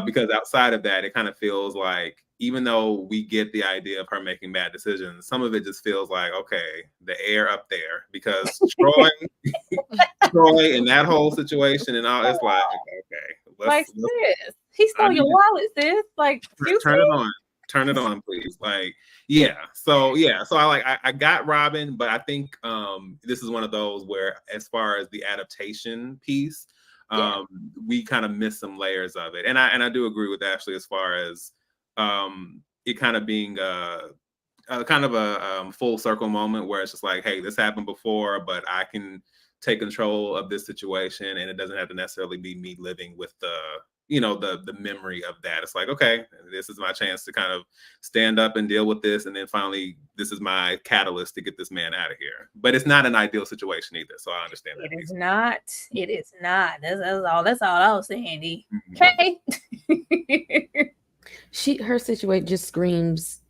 Because outside of that, it kind of feels like, even though we get the idea of her making bad decisions, some of it just feels like, okay, the air up there, because Troy and that whole situation and all, it's like, okay, sis, he stole your wallet, sis. Like, turn it on, please. Like, so I got Robin, but I think this is one of those where, as far as the adaptation piece, we kind of miss some layers of it. And I do agree with Ashley as far as it kind of being a kind of a full circle moment where it's just like, hey, this happened before, but I can take control of this situation, and it doesn't have to necessarily be me living with the memory of that. It's like, okay, this is my chance to kind of stand up and deal with this, and then finally this is my catalyst to get this man out of here. But it's not an ideal situation either, so I understand that. It is not. That's all I was saying, D. Okay. Her situation just screams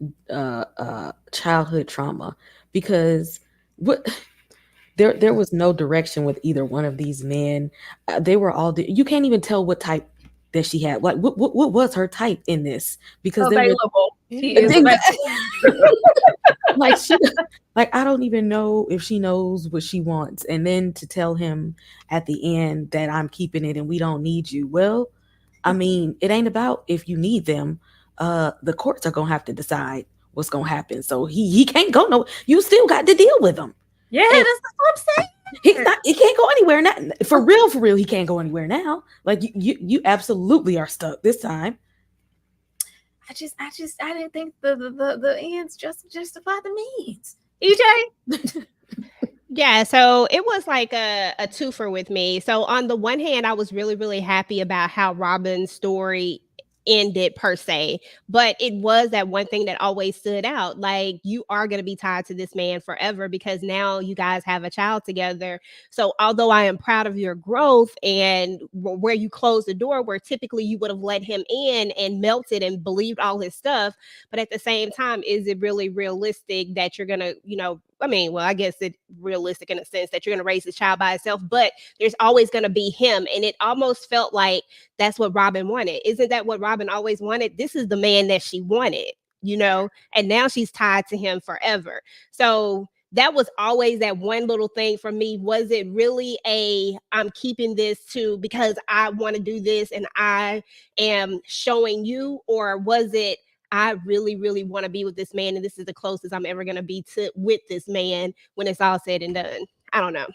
childhood trauma, because there was no direction with either one of these men. They were all you can't even tell what type that she had. Like what was her type in this? Because available. He is available. like I don't even know if she knows what she wants. And then to tell him at the end that I'm keeping it and we don't need you. Well, I mean, it ain't about if you need them. The courts are gonna have to decide what's gonna happen. So he can't go no. You still got to deal with him. Yeah, that's what I'm saying. He can't go anywhere now. For real, he can't go anywhere now. Like you absolutely are stuck this time. I didn't think the ends justify the means. EJ. Yeah, so it was like a twofer with me. So on the one hand, I was really, really happy about how Robin's story ended per se, but it was that one thing that always stood out. Like, you are going to be tied to this man forever because now you guys have a child together. So although I am proud of your growth and where you closed the door, where typically you would have let him in and melted and believed all his stuff, but at the same time, is it really realistic that you're going to, I guess it's realistic in a sense that you're going to raise this child by itself, but there's always going to be him. And it almost felt like that's what Robin wanted. Isn't that what Robin always wanted? This is the man that she wanted, and now she's tied to him forever. So that was always that one little thing for me. Was it really I'm keeping this because I want to do this and I am showing you, or was it, I really, really want to be with this man, and this is the closest I'm ever going to be with this man when it's all said and done? I don't know.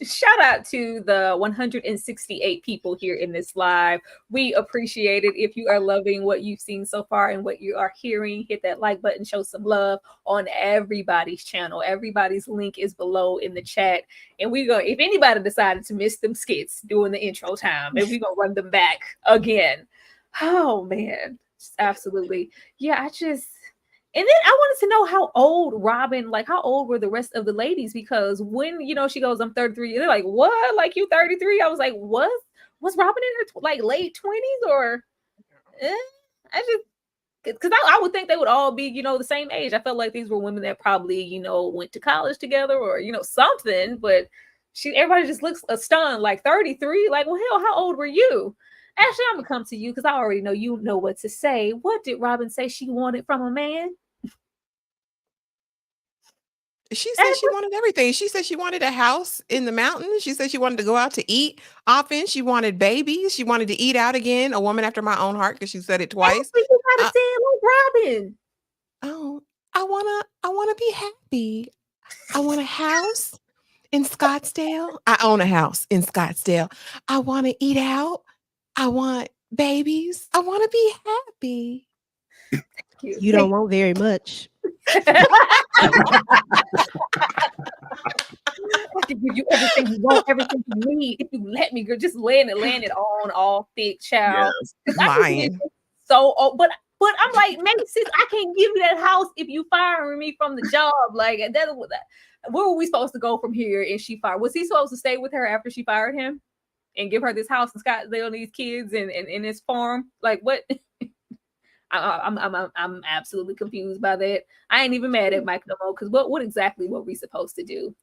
Shout out to the 168 people here in this live. We appreciate it. If you are loving what you've seen so far and what you are hearing, hit that like button, show some love on everybody's channel. Everybody's link is below in the chat. And if anybody decided to miss them skits during the intro time, and we're going to run them back again. Oh man, absolutely. Yeah, and then I wanted to know how old Robin, like how old were the rest of the ladies? Because when, she goes, I'm 33, they're like, what? Like, you 33? I was like, was Robin in her late 20s or? Because I would think they would all be, the same age. I felt like these were women that probably, went to college together or, something, but everybody just looks stunned, like 33. Like, well, hell, how old were you? Ashley, I'm gonna come to you because I already know you know what to say. What did Robin say she wanted from a man? She said she wanted everything. She said she wanted a house in the mountains. She said she wanted to go out to eat often. She wanted babies. She wanted to eat out again. A woman after my own heart, because she said it twice. You gotta say it like Robin. Oh, I wanna be happy. I want a house in Scottsdale. I own a house in Scottsdale. I want to eat out. I want babies. I want to be happy. You don't want very much. I can give you everything you want, everything you need. If you let me, girl, just laying it on all thick, child. Yes. Lying. So, but I'm like, maybe sis, I can't give you that house if you firing me from the job. Like that. Where were we supposed to go from here? And she fired. Was he supposed to stay with her after she fired him and give her this house in Scottsdale and these kids and this farm? Like what? I'm absolutely confused by that. I ain't even mad at Mike no more because what exactly were we supposed to do?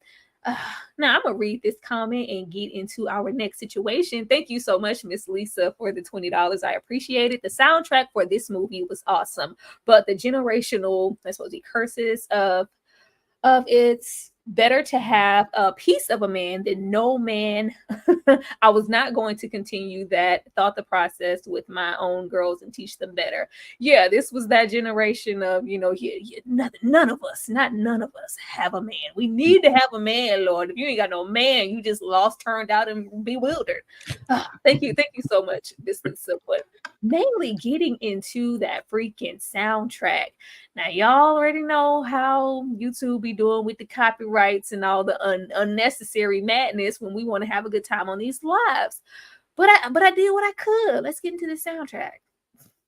Now I'm gonna read this comment and get into our next situation. Thank you so much, Miss Lisa, for the $20. I appreciate it. The soundtrack for this movie was awesome, but the generational, that's supposed to be curses of it's better to have a piece of a man than no man. I was not going to continue that thought the process with my own girls and teach them better. Yeah, this was that generation of, none of us have a man. We need to have a man, Lord. If you ain't got no man, you just lost, turned out, and bewildered. Thank you so much, Miss Lisa. But mainly getting into that freaking soundtrack. Now, y'all already know how YouTube be doing with the copyrights and all the unnecessary madness when we want to have a good time on these lives. But I did what I could. Let's get into the soundtrack.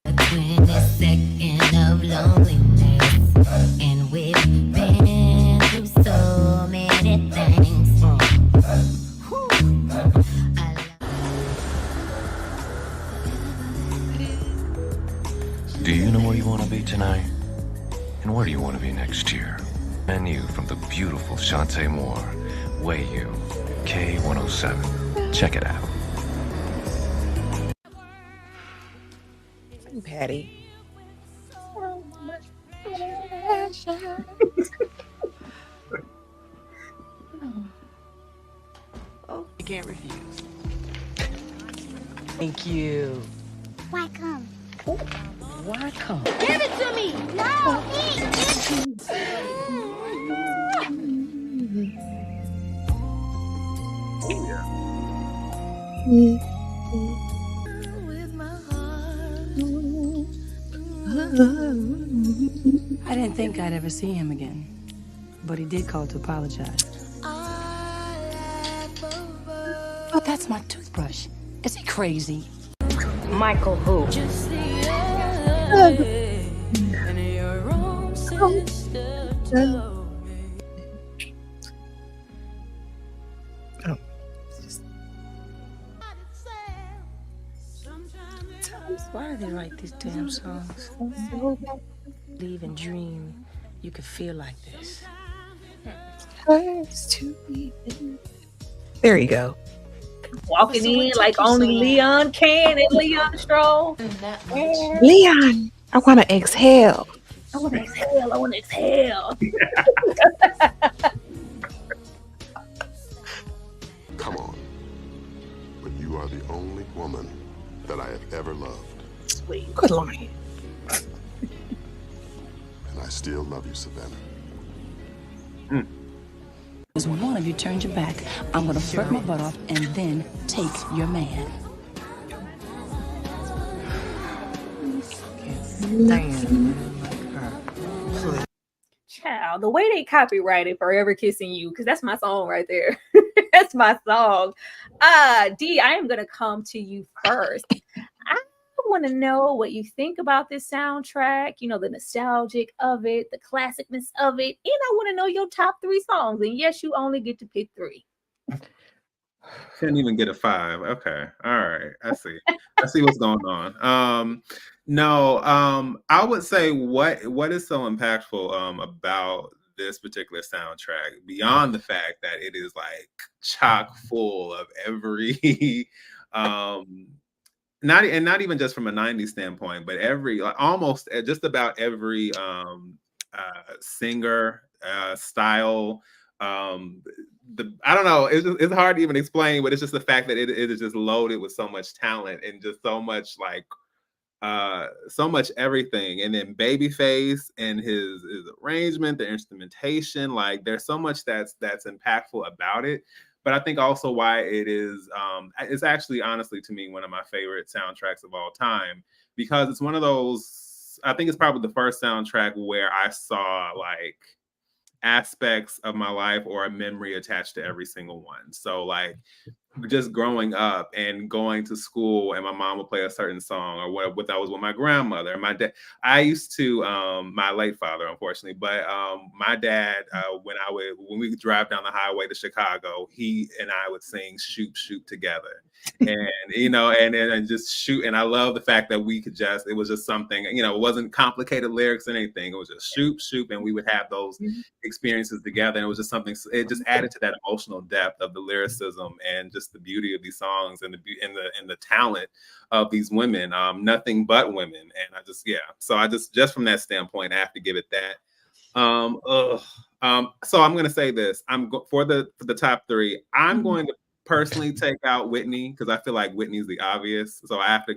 22nd of loneliness, and we've been through so many things. Do you know where you want to be tonight? And where do you want to be next year? Menu from the beautiful Shantae Moore, Wayu, K107. Check it out. Patty. You can't refuse. Thank you. Why come? Why come? Give it to me! No! I didn't think I'd ever see him again, but he did call to apologize. Oh, that's my toothbrush. Is he crazy? Michael who? Why do they write these damn songs? Leave and dream. You could feel like this. There you go. Walking in like only Leon can and Leon Stroll. Leon, I want to exhale. I want to exhale. Come on. But you are the only woman that I have ever loved. Sweet. Good line. And I still love you, Savannah. Because when one of you turns your back, I'm going to flirt my butt off and then take your man. Child, the way they copyrighted Forever Kissing You, because that's my song right there. That's my song. D, I am going to come to you first. I want to know what you think about this soundtrack, the nostalgic of it, the classicness of it, and I want to know your top 3 songs. And yes, you only get to pick 3. Couldn't even get a 5. Okay. All right. I see what's going on. I would say what is so impactful about this particular soundtrack, beyond the fact that it is like chock full of every not even just from a 90s standpoint, but almost just about every singer style. I don't know. It's hard to even explain, but it's just the fact that it is just loaded with so much talent and just so much like so much everything. And then Babyface and his arrangement, the instrumentation, like there's so much that's impactful about it. But I think also why it is it's actually honestly to me one of my favorite soundtracks of all time, because it's one of those, I think it's probably the first soundtrack where I saw like aspects of my life or a memory attached to every single one. So like just growing up and going to school and my mom would play a certain song, or what I was with my grandmother and my dad. I used to my late father, unfortunately, but my dad, when we drive down the highway to Chicago, he and I would sing Shoop Shoop together. And and just shoot. And I love the fact that we could it was just something, it wasn't complicated lyrics or anything. It was just shoop shoop, and we would have those experiences together. And it was just something, it just added to that emotional depth of the lyricism and just the beauty of these songs and the talent of these women. Nothing but women. And I just so I just from that standpoint, I have to give it that. So I'm gonna say this. For the top three, I'm going to personally take out Whitney because I feel like Whitney's the obvious. So I have to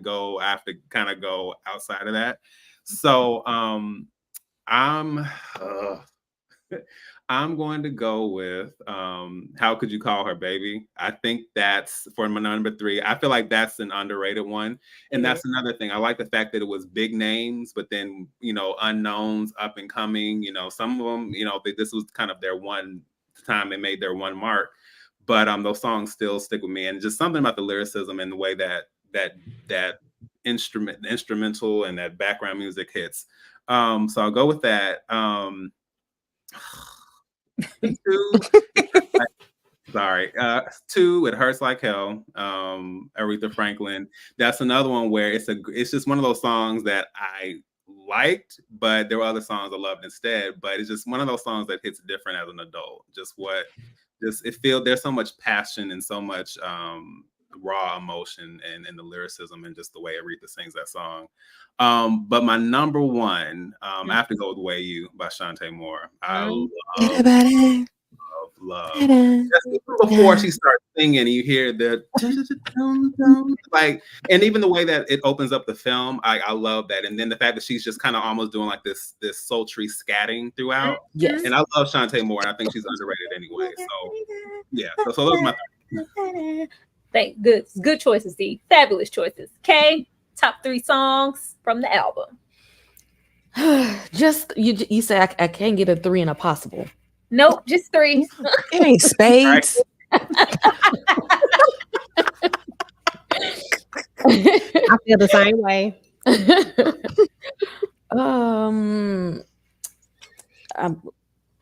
kind of go outside of that. So I'm going to go with How Could You Call Her Baby? I think that's for my number three. I feel like that's an underrated one. And that's another thing. I like the fact that it was big names, but then, unknowns, up and coming, some of them, this was kind of their one time they made their one mark. But those songs still stick with me. And just something about the lyricism and the way that instrumental and that background music hits. So I'll go with that. Two, It Hurts Like Hell, Aretha Franklin. That's another one where it's just one of those songs that I liked, but there were other songs I loved instead. But it's just one of those songs that hits different as an adult. There's so much passion and so much raw emotion and the lyricism and just the way Aretha sings that song. But my number one, I have to go with Way You by Shantae Moore. I love. Just even before she starts singing, you hear the like, and even the way that it opens up the film, I love that. And then the fact that she's just kind of almost doing like this sultry scatting throughout. Yes. And I love Shantae Moore, and I think she's underrated anyway. So so those are my good choices, D. Fabulous choices. Kay, top three songs from the album. Just you say I can't get a three and a possible. Nope, just three. It ain't spades. I feel the same way.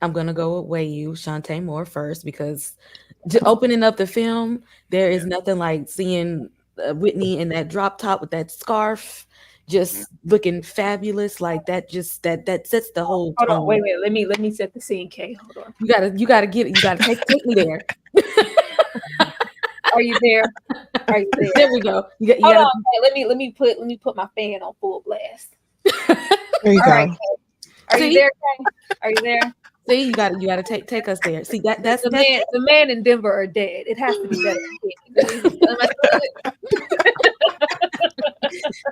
I'm gonna go with Way You, Shantae Moore first, because opening up the film, there is nothing like seeing Whitney in that drop top with that scarf, just looking fabulous. Like that, that sets the whole. Hold on, wait. Let me set the scene, Kay. Hold on. You gotta get it. You gotta take me there. Are you there? There we go. Hold on. Okay, let me put my fan on full blast. There you go. Right, are you there, Kay? Are you there? See, you gotta take us there. See that's the man in Denver are dead. It has to be better.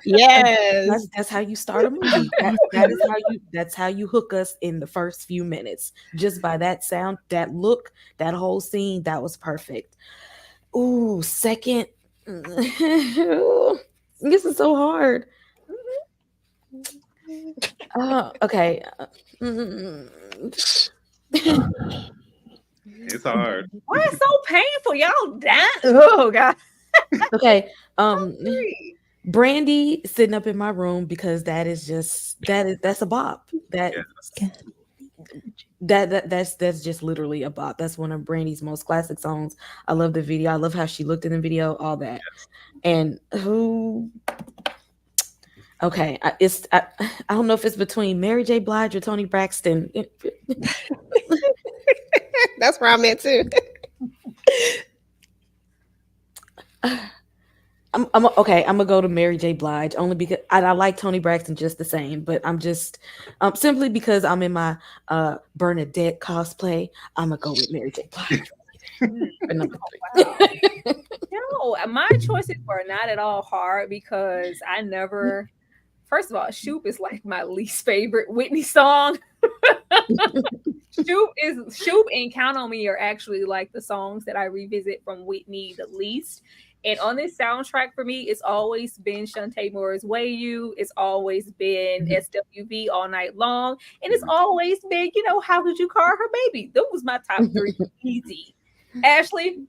Yes, that's how you start a movie. That's how you hook us in the first few minutes. Just by that sound, that look, that whole scene, that was perfect. Ooh, second. This is so hard. Okay. It's hard. Why it's so painful? Y'all dying? Oh God. Okay. Brandy sitting up in my room, because that's a bop. That's just literally a bop. That's one of Brandy's most classic songs. I love the video. I love how she looked in the video, all that. And okay, I don't know if it's between Mary J. Blige or Toni Braxton. That's where I'm at too. Okay. I'm gonna go to Mary J. Blige only because I like Toni Braxton just the same, but I'm just simply because I'm in my Bernadette cosplay. I'm gonna go with Mary J. Blige. For number 3. No, my choices were not at all hard because I never. First of all, Shoop is like my least favorite Whitney song. Shoop and Count on Me are actually like the songs that I revisit from Whitney the least. And on this soundtrack for me, it's always been Shantae Moore's Way You. It's always been SWV All Night Long. And it's always been, How Could You Call Her Baby? That was my top 3 easy. Ashley?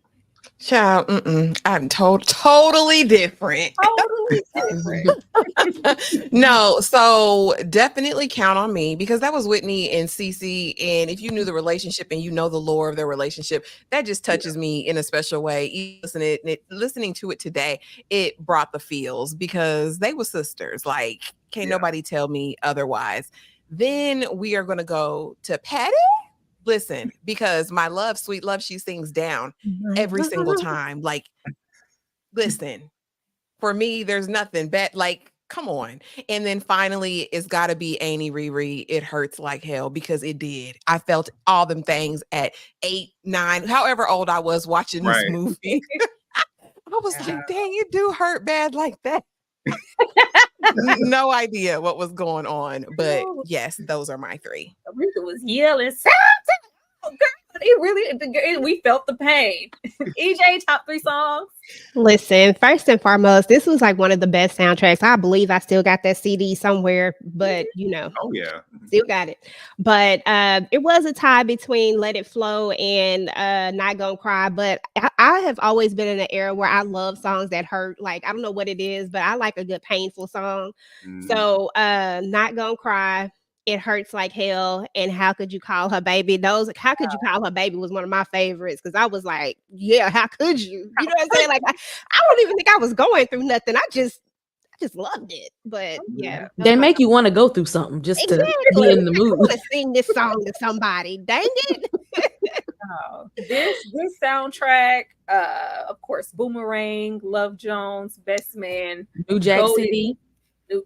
Child, I'm totally different. Totally different. No, so definitely Count on Me because that was Whitney and Cece. And if you knew the relationship and you know the lore of their relationship, that just touches me in a special way. Even listening to it today, it brought the feels because they were sisters. Like, can't nobody tell me otherwise. Then we are going to go to Patty. Listen, because my love, sweet love, she sings down every single time. Like, listen, for me, there's nothing bad. Like, come on. And then finally, it's got to be Annie Riri. It hurts like hell because it did. I felt all them things at 8, 9, however old I was watching this movie. I was like, dang, it do hurt bad like that. No idea what was going on, but yes, those are my 3. Aretha was yelling, oh, girl, we felt the pain. EJ, top 3 songs. Listen, first and foremost, this was like one of the best soundtracks. I believe I still got that CD somewhere, but oh yeah, still got it. But it was a tie between Let It Flow and Not Gonna Cry. But I have always been in an era where I love songs that hurt. Like, I don't know what it is, but I like a good painful song. So Not Gonna Cry, It Hurts Like Hell, and How Could You Call Her Baby? How Could You Call Her Baby was one of my favorites because I was like, yeah, how could you? You know what I'm saying? Like, I don't even think I was going through nothing. I just loved it. But yeah. They make you want to go through something just to be in the mood. I want to sing this song to somebody. Dang it. This soundtrack, of course, Boomerang, Love Jones, Best Man, New Jack City. New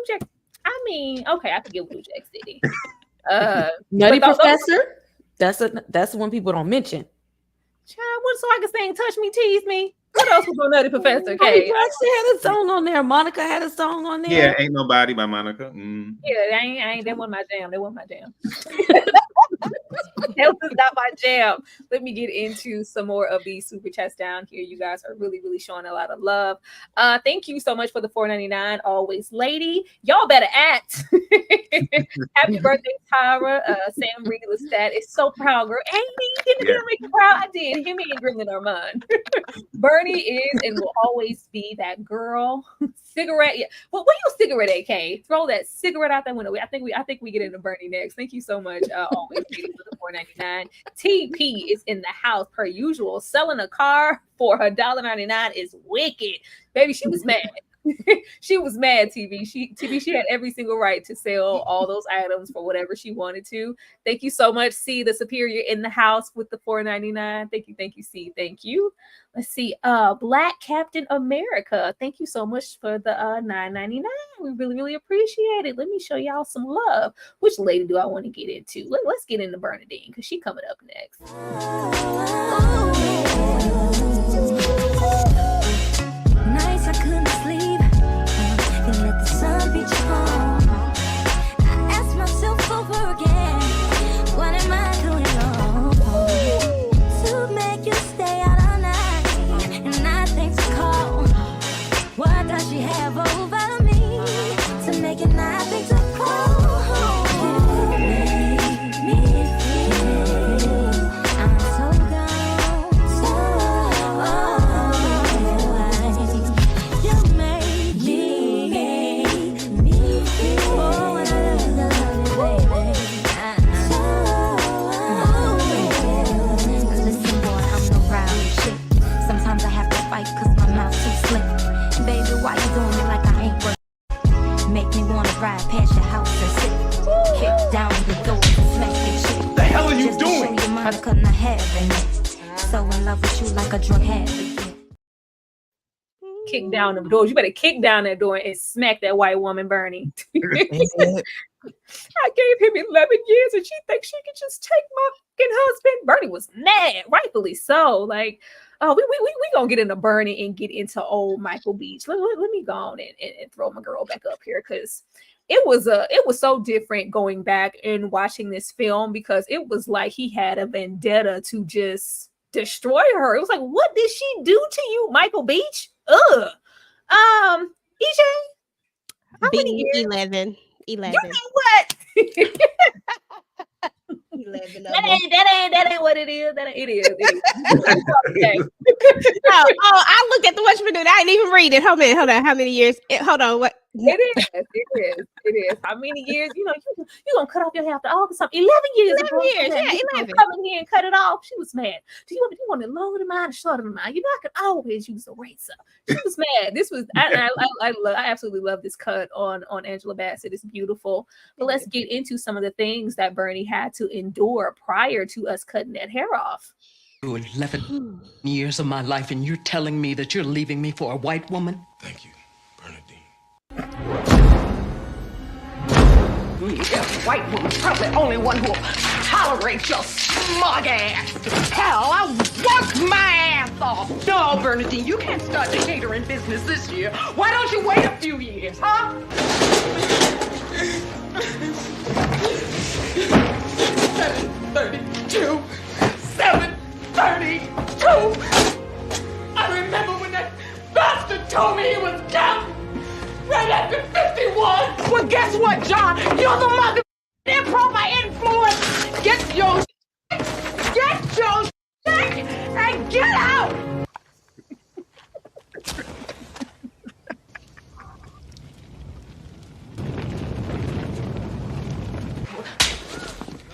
Jack. I mean, okay, I could get Blue Jack City. Nutty Professor. That's one people don't mention. Child, what so I can sing "Touch Me, Tease Me"? What else was on Nutty Professor? Okay, Braxton had a song on there. Monica had a song on there. Yeah, Ain't Nobody by Monica. Yeah, I ain't. That wasn't my jam. That wasn't my jam. That was not my jam. Let me get into some more of these super chats down here. You guys are really, really showing a lot of love. Thank you so much for the $4.99. Always, lady. Y'all better act. Happy birthday, Tyra. Sam Reed Lestat is so proud, girl. Ain't me? Didn't make you proud? I did. Him and Grimlin Armand. Bernie is and will always be that girl. Cigarette. Yeah. Well, where your cigarette, AK? Throw that cigarette out that window. I think we get into Bernie next. Thank you so much. Always waiting for the $4.99. TP is in the house per usual. Selling a car for her $1.99 is wicked. Baby, she was mad. She was mad, TV. She had every single right to sell all those items for whatever she wanted to. Thank you so much, C, the superior in the house with the $4.99. Thank you, C. Thank you. Let's see. Black Captain America. Thank you so much for the $9.99. We really, really appreciate it. Let me show y'all some love. Which lady do I want to get into? Let's get into Bernadine because she coming up next. Nights I couldn't sleep and let the sun reach home. I asked myself over again, what am I doing wrong to make you stay out all night and not think to call? What does she have over me to make it not think to call? You make me feel I'm so gone, you made me feel oh, I love you, baby. Listen, boy, I'm no rowdy chick. Sometimes I have to fight cause my mouth too slick. Baby, why you doing me like I ain't worth? Make me wanna ride past your house and sit. Kick down the door and smack your shit. The hell are you Just doing? To show you Monica not having it. So in love with you like a drug habit. kick down the doors. You better kick down that door and smack that white woman, Bernie. I gave him 11 years and she thinks she can just take my fucking husband. Bernie was mad, rightfully so. Like, oh, we gonna get into Bernie and get into old Michael Beach. Let me go on and throw my girl back up here, because it was so different going back and watching this film, because it was like he had a vendetta to just destroy her. It was like, what did she do to you, Michael Beach? Ugh. EJ, how many years? 11. You know what? 11 that ain't what it is. It is. Okay. I look at the what you doing. I didn't even read it. Hold on. How many years? Hold on. What? It is. How many years? You gonna cut off your hair after all this time? 11 years. 11 years. Yeah, 11. Come in here and cut it off. She was mad. Do you want it longer than mine or shorter than mine? I could always use a razor. She was mad. This was I absolutely love this cut on Angela Bassett. It's beautiful. But let's get into some of the things that Bernie had to endure prior to us cutting that hair off. 11 years of my life, and you're telling me that you're leaving me for a white woman? Thank you, Bernadine. Yeah, white woman's probably the only one who'll tolerate your smug ass. Hell, I'll work my ass off. No, Bernadine, you can't start the catering business this year. Why don't you wait a few years, huh? 7:32. 7:32. I remember when that bastard told me he was down right after 51. Well, guess what, John? You're the mother improper influence. Get your and get out.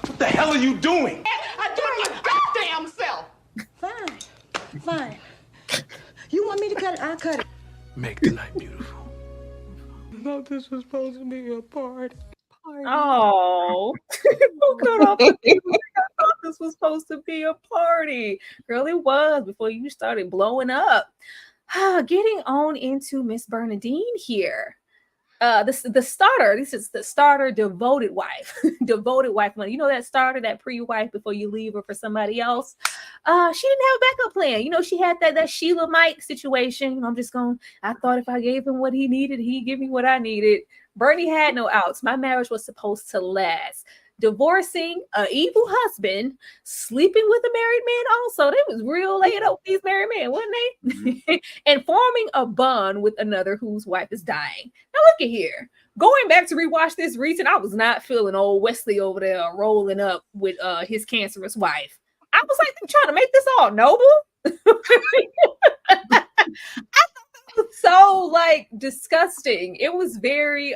What the hell are you doing? I do it my goddamn self. Fine. You want me to cut it? I'll cut it. Make tonight beautiful. I thought this was supposed to be a party. Oh, who cut off the people? I thought this was supposed to be a party. Girl, it was before you started blowing up. Getting on into Miss Bernadine here. The starter. This is the starter devoted wife. Devoted wife money. You know that starter, that pre-wife before you leave her for somebody else. She didn't have a backup plan. She had that Sheila Mike situation. I thought if I gave him what he needed, he'd give me what I needed. Bernie had no outs. My marriage was supposed to last. Divorcing an evil husband, sleeping with a married man also. They was real laid up with these married men, wasn't they? And forming a bond with another whose wife is dying. Now look at here. Going back to rewatch this recent, I was not feeling old Wesley over there rolling up with his cancerous wife. I was like, they're trying to make this all noble. I thought that was so disgusting. It was very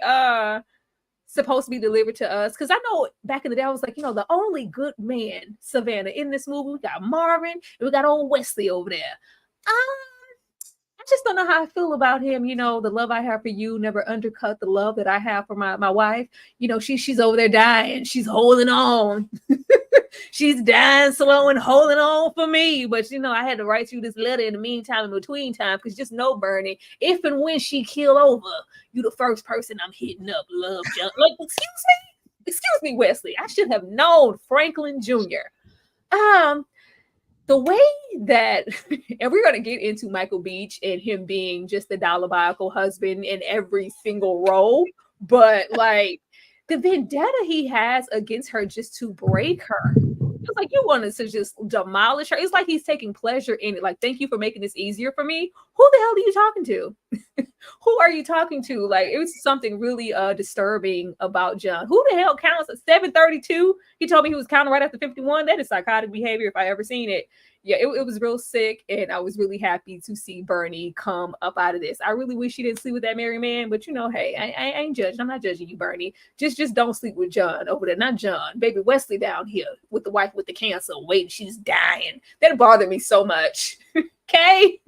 supposed to be delivered to us, because I know back in the day I was like, the only good man, Savannah, in this movie, we got Marvin and we got old Wesley over there. I just don't know how I feel about him. The love I have for you never undercut the love that I have for my wife. She's over there dying, she's holding on. She's dying slow and holding on for me. But I had to write you this letter in the meantime, in between time, because just know, Bernie, if and when she keel over, you the first person I'm hitting up. Love, John. Excuse me, Wesley. I should have known Franklin Jr. The way that, and we're gonna get into Michael Beach and him being just the diabolical husband in every single role, but the vendetta he has against her just to break her. It's like you wanted to just demolish her. It's like he's taking pleasure in it. Like, thank you for making this easier for me. Who the hell are you talking to? Who are you talking to? It was something really disturbing about John. Who the hell counts at 7:32? He told me he was counting right after 51. That is psychotic behavior if I ever seen it. Yeah, it was real sick, and I was really happy to see Bernie come up out of this. I really wish he didn't sleep with that married man, but hey, I ain't judging. I'm not judging you, Bernie. Just don't sleep with John over there. Not John, baby Wesley down here with the wife with the cancer, waiting, she's dying. That bothered me so much. Okay.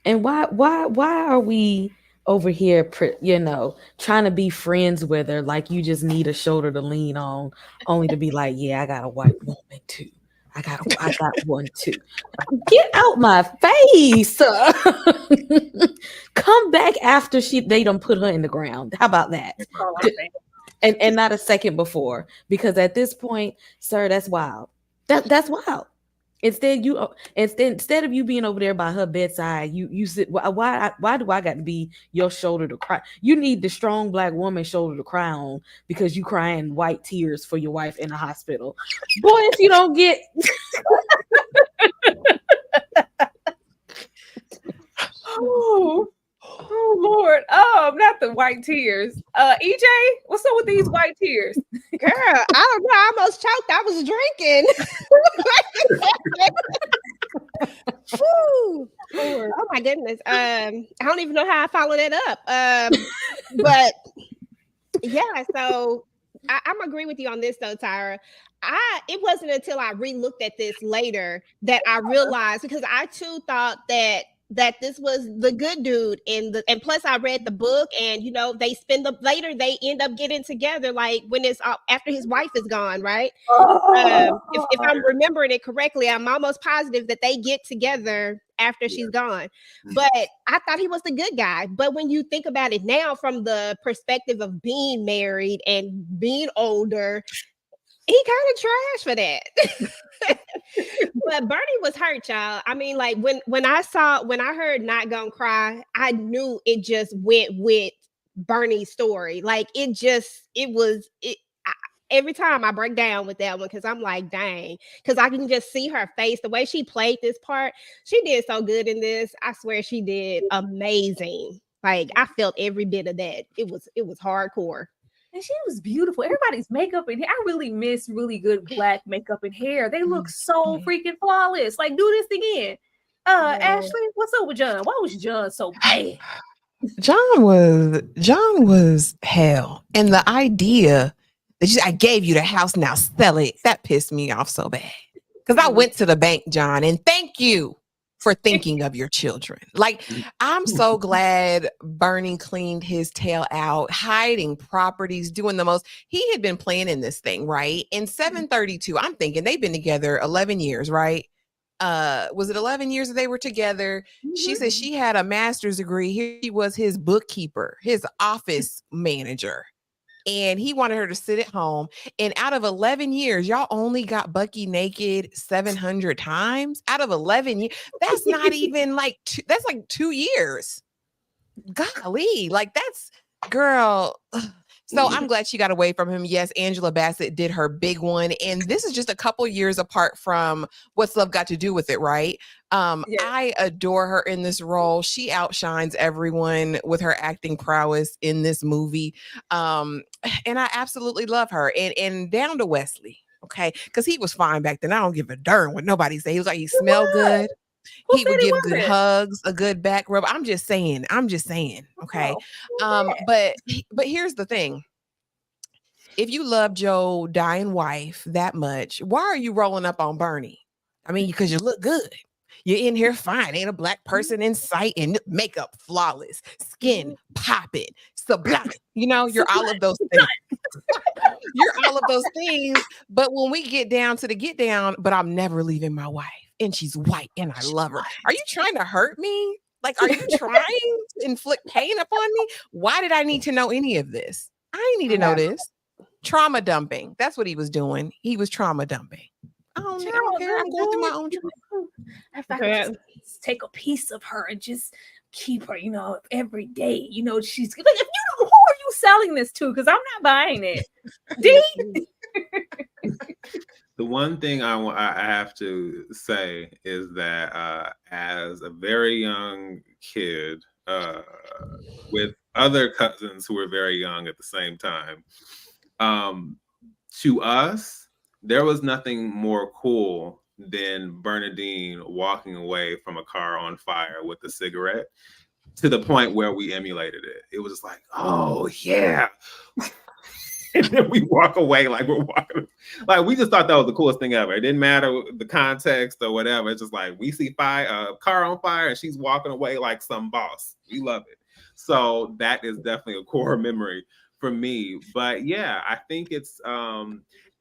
And why are we over here, trying to be friends with her, like you just need a shoulder to lean on, only to be like, yeah, I got a white woman too. I got one too. Get out my face. Come back after they done put her in the ground. How about that? And not a second before, because at this point, sir, that's wild. That's wild. Instead of you being over there by her bedside, you sit. Why do I got to be your shoulder to cry? You need the strong black woman shoulder to cry on because you crying white tears for your wife in the hospital. Boy, if you don't get Oh Lord. Not the white tears. EJ, what's up with these white tears? Girl, I don't know. I almost choked. I was drinking. Woo. Oh my goodness. I don't even know how I follow that up. But yeah, so I'm agree with you on this though, Tyra. It wasn't until I re-looked at this later that I realized, because I too thought that this was the good dude, and plus I read the book, and they they end up getting together, like when it's after his wife is gone, right? If I'm remembering it correctly, I'm almost positive that they get together after she's gone. But I thought he was the good guy. But when you think about it now from the perspective of being married and being older, he kind of trash for that. But Bernie was hurt, y'all. I mean, like when I heard Not Gonna Cry, I knew it just went with Bernie's story. Like every time I break down with that one, because I'm like, dang, because I can just see her face, the way she played this part. She did so good in this. I swear she did amazing. Like I felt every bit of that. It was hardcore. And she was beautiful. Everybody's makeup and hair. I really miss really good black makeup and hair. They look so freaking flawless. Like, do this again. Ashley, what's up with John? Why was John so bad? John was hell. And the idea that I gave you the house, now sell it, that pissed me off so bad. Because I went to the bank, John, and thank you for thinking of your children. Like, I'm so glad Bernie cleaned his tail out, hiding properties, doing the most. He had been planning this thing, right? In 732, I'm thinking they've been together 11 years, right? Was it 11 years that they were together? She said she had a master's degree. Here he was, his bookkeeper, his office manager. And he wanted her to sit at home. And out of 11 years, y'all only got Bucky naked 700 times. Out of 11 years, that's not even like, that's like 2 years. Golly, like that's, girl. So I'm glad she got away from him. Yes, Angela Bassett did her big one. And this is just a couple years apart from What's Love Got to Do with It, right? I adore her in this role. She outshines everyone with her acting prowess in this movie. And I absolutely love her. And down to Wesley, okay? Because he was fine back then. I don't give a darn what nobody say. He was like, he smelled good. He would give good hugs, a good back rub. I'm just saying, okay? But here's the thing. If you love your dying wife that much, why are you rolling up on Bernie? I mean, because you look good. You're in here fine. Ain't a black person in sight, and makeup flawless, skin popping, sublime. You're all of those things. You're all of those things. But when we get down to the get down, but I'm never leaving my wife. And she's white and I love her. Are you trying to hurt me? Like, are you trying to inflict pain upon me? Why did I need to know any of this? I didn't need to know this. Trauma dumping. That's what he was doing. He was trauma dumping. I don't care. I'm going through my own trauma. If I could just take a piece of her and just keep her, every day. She's like, if who are you selling this to? Because I'm not buying it. D. The one thing I have to say is that as a very young kid with other cousins who were very young at the same time, to us, there was nothing more cool than Bernadine walking away from a car on fire with a cigarette, to the point where we emulated it. It was just like, oh yeah. And then we walk away like we're walking. Like, we just thought that was the coolest thing ever. It didn't matter the context or whatever. It's just like, we see a car on fire and she's walking away like some boss. We love it. So that is definitely a core memory for me. But yeah, I think it's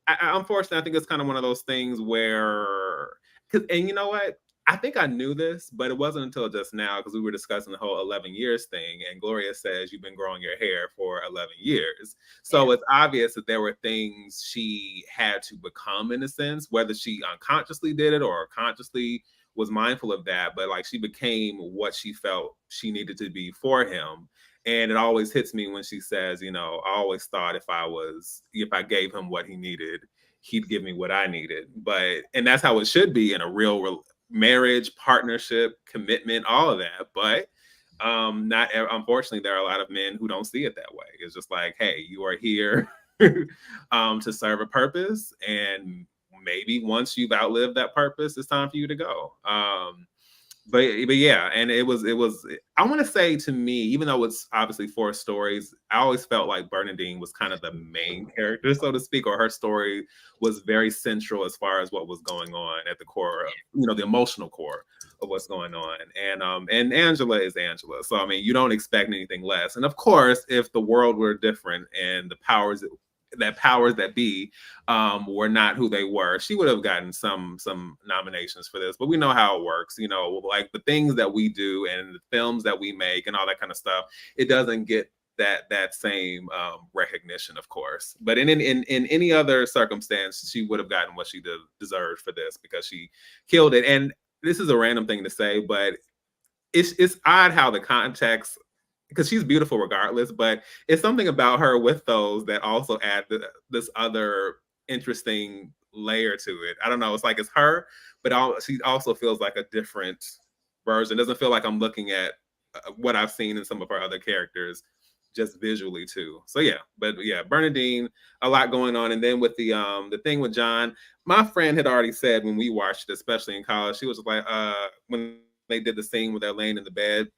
unfortunately, I think it's kind of one of those things where, and you know what? I think I knew this, but it wasn't until just now because we were discussing the whole 11 years thing. And Gloria says you've been growing your hair for 11 years. So it's obvious that there were things she had to become in a sense, whether she unconsciously did it or consciously was mindful of that. But like she became what she felt she needed to be for him. And it always hits me when she says, you know, I always thought if I gave him what he needed, he'd give me what I needed. And that's how it should be in a real marriage, partnership, commitment, all of that. But not unfortunately, there are a lot of men who don't see it that way. It's just like, hey, you are here to serve a purpose, and maybe once you've outlived that purpose, it's time for you to go. But yeah, and it was I want to say, to me, even though it's obviously 4 stories, I always felt like Bernadine was kind of the main character, so to speak, or her story was very central as far as what was going on at the core of, you know, the emotional core of what's going on. And Angela is Angela. So I mean, you don't expect anything less. And of course, if the world were different and the powers that be were not who they were, she would have gotten some nominations for this. But we know how it works, you know, like the things that we do and the films that we make and all that kind of stuff, it doesn't get that same recognition, of course. But in any other circumstance, she would have gotten what she deserved for this, because she killed it. And this is a random thing to say, but it's odd how the context, because she's beautiful regardless, but it's something about her with those that also add this other interesting layer to it. I don't know. It's like it's her, but she also feels like a different version. It doesn't feel like I'm looking at what I've seen in some of her other characters, just visually too. So yeah, but yeah, Bernadine, a lot going on. And then with the thing with John, my friend had already said when we watched it, especially in college, she was like, when they did the scene where they're laying in the bed,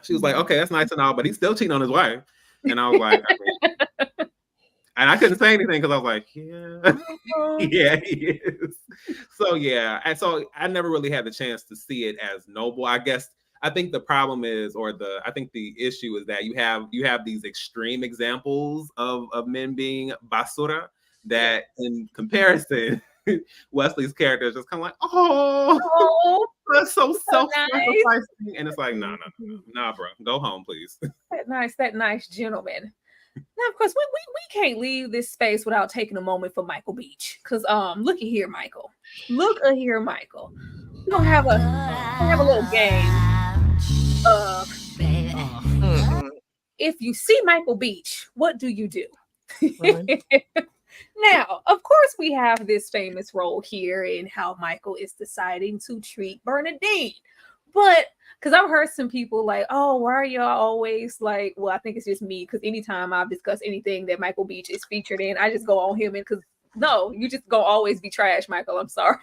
she was like, okay, that's nice and all, but he's still cheating on his wife. And I was like, and I couldn't say anything because I was like, yeah, yeah, he is. So yeah, and so I never really had the chance to see it as noble. I think the problem is, I think the issue is that you have these extreme examples of men being basura that, in comparison, Wesley's character is just kind of like, oh, that's so self-sacrificing, nice. And it's like, nah, bro, go home, please. That nice gentleman. Now, of course, we can't leave this space without taking a moment for Michael Beach, because look at here, Michael. We're gonna have a little game. If you see Michael Beach, what do you do? Now, of course, we have this famous role here in how Michael is deciding to treat Bernadine. But because I've heard some people like, oh, why are y'all always like, well, I think it's just me, because anytime I've discussed anything that Michael Beach is featured in, I just go on him, and because no, you just gonna always be trash, Michael. I'm sorry.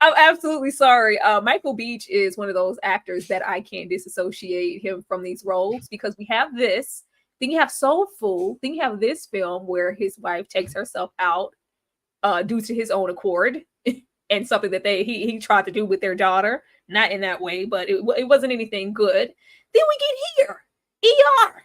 I'm absolutely sorry. Michael Beach is one of those actors that I can't disassociate him from these roles, because we have this. Then you have Soul Food. Then you have this film where his wife takes herself out due to his own accord, and something that he tried to do with their daughter. Not in that way, but it wasn't anything good. Then we get here, ER,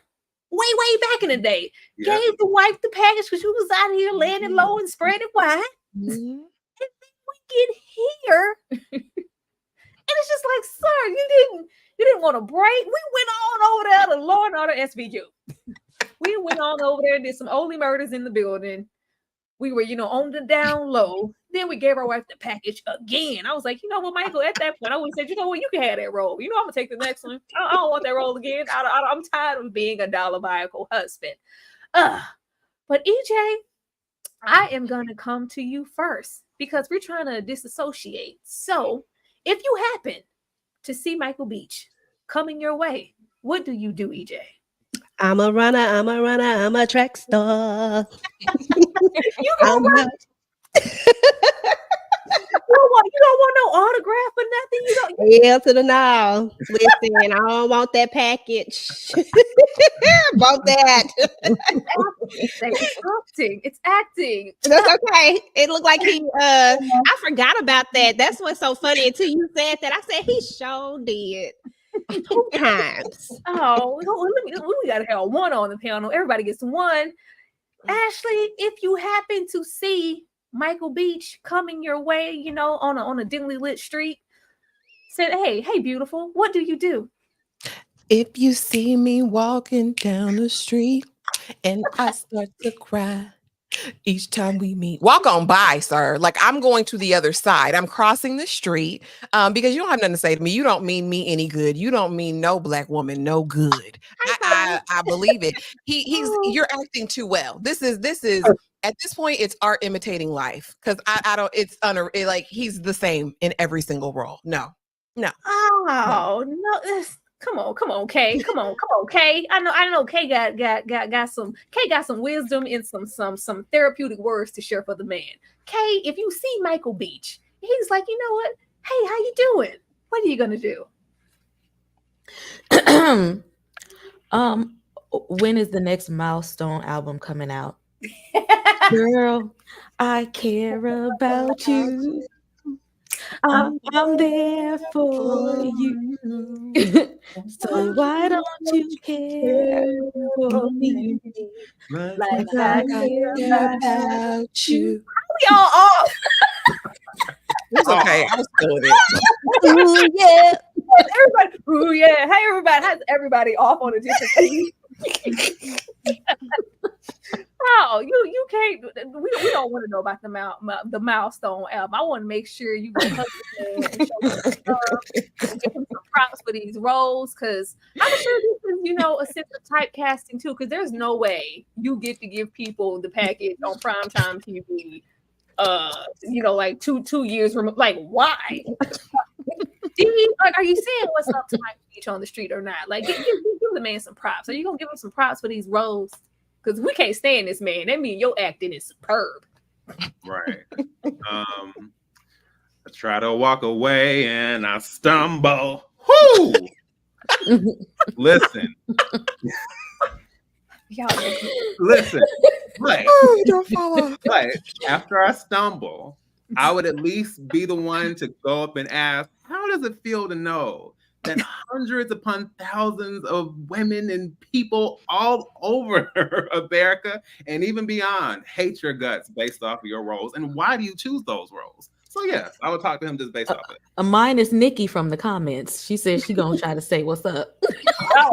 way back in the day. Yeah. Gave the wife the package because she was out here landing low and spreading wide. Mm-hmm. And then we get here, and it's just like, sir, you didn't want a break. We went on over there to Law and Order SVU. We went on over there and did some only murders in the building. We were, on the down low. Then we gave our wife the package again. I was like, you know what, Michael, at that point, I would have said, you know what, you can have that role. I'm going to take the next one. I don't want that role again. I'm tired of being a dollar-biacal husband. But EJ, I am going to come to you first, because we're trying to disassociate. So if you happen to see Michael Beach coming your way, what do you do, EJ? I'm a runner, I'm a track star. You gonna run? You don't want no autograph or nothing? You don't. Yeah, to the now. Listen, I don't want that package. Want that. It's acting. That's okay. It looked like I forgot about that. That's what's so funny. Until you said that, I said he sure did. 2 times. Oh, we gotta have one on the panel. Everybody gets one. Ashley, if you happen to see Michael Beach coming your way, you know, on a dimly lit street, said, hey, beautiful, what do you do? If you see me walking down the street and I start to cry each time we meet, walk on by, sir. Like, I'm going to the other side. I'm crossing the street because you don't have nothing to say to me. You don't mean me any good. You don't mean no black woman no good. I believe it. You're acting too well. This is at this point, it's art imitating life, because I don't. It's like he's the same in every single role. No. Oh no. Come on, Kay. Come on, Kay. I know. Kay got some wisdom and some therapeutic words to share for the man. Kay, if you see Michael Beach, he's like, you know what? Hey, how you doing? What are you gonna do? When is the next Milestone album coming out? Girl, I care about you. I'm there for you. So why don't you care for me like I care about you? We all off. It's okay. I was feeling it. Ooh, yeah. Everybody. Ooh, yeah. Hey, everybody. How's everybody off on a different thing? Oh, you can't. We don't want to know about the Milestone album. I want to make sure you go hug the man and show him some love and give him some props for these roles, because I'm sure this is, a sense of typecasting too. Because there's no way you get to give people the package on primetime TV. Like two years removed. Like, why? Are you saying what's up to Michael Beach on the street or not? Like, give the man some props. Are you gonna give him some props for these roles? Because we can't stand this man. That means your acting is superb. Right. I try to walk away and I stumble. Whoo! Listen. Listen. But after I stumble, I would at least be the one to go up and ask, how does it feel to know that hundreds upon thousands of women and people all over America and even beyond hate your guts based off of your roles? And why do you choose those roles? So yes, I would talk to him just based off it. Mine is Nikki from the comments. She says she gonna try to say what's up.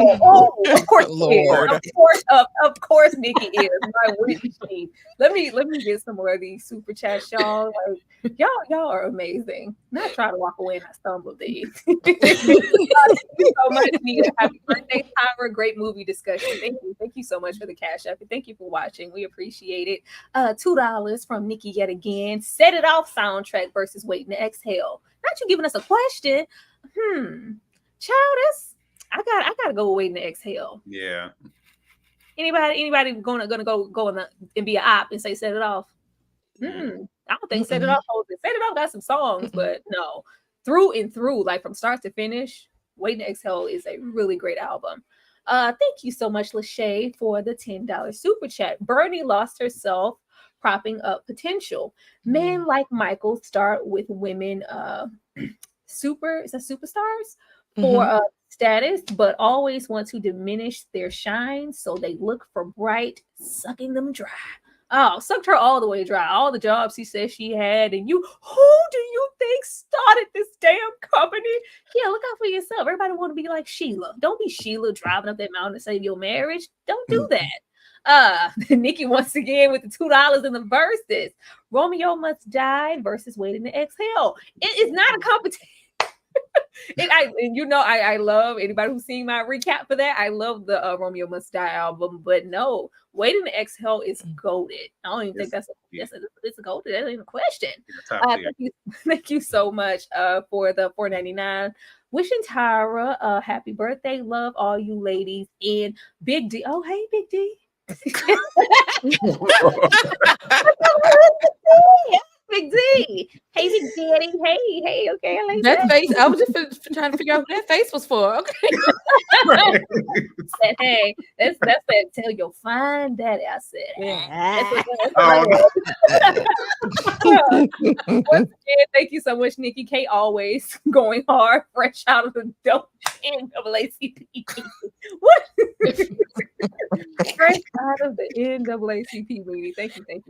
Of course, Lord. Of course, Nikki is. Why wouldn't she? Let me get some more of these super chats, y'all. Like, y'all are amazing. Not try to walk away and I stumbled these. Thank you so much, Nia. Happy birthday, Tyra. Great movie discussion. Thank you so much for the cash app. And thank you for watching. We appreciate it. $2 from Nikki yet again. Set It Off soundtrack versus Waiting to Exhale. Not you giving us a question. Child, I gotta go Waiting to Exhale. Yeah. Anybody gonna go and be an op and say Set It Off? I don't think Set It Off holds it. Set It Off got some songs, but no, through and through, like from start to finish, Waiting to Exhale is a really great album. Thank you so much, Lachey, for the $10 super chat. Bernie lost herself propping up potential. Men like Michael start with women superstars for status, but always want to diminish their shine, so they look for bright, sucking them dry. Oh, sucked her all the way dry. All the jobs she said she had, and who do you think started this damn company? Yeah, look out for yourself. Everybody want to be like Sheila. Don't be Sheila driving up that mountain to save your marriage. Don't do that. Nikki once again with the $2 in the verses. Romeo Must Die versus Waiting to Exhale. It is not a competition. I love anybody who's seen my recap for that. I love the Romeo Must Die album, but no, Waiting to Exhale is goated. I don't even think it's a goated. That ain't a question. Thank you so much for the $4.99. Wishing Tyra happy birthday. Love all you ladies. And Big D. Oh, hey, Big D. Big D. Hey, Big Daddy. Hey. Okay, I like that face. I was just trying to figure out what that face was for. Okay. Hey, that's that. Tell your fine daddy. I said. Once again, thank you so much, Nikki K. Always going hard, fresh out of the dope NAACP. What? Fresh out of the NAACP movie. Thank you. Make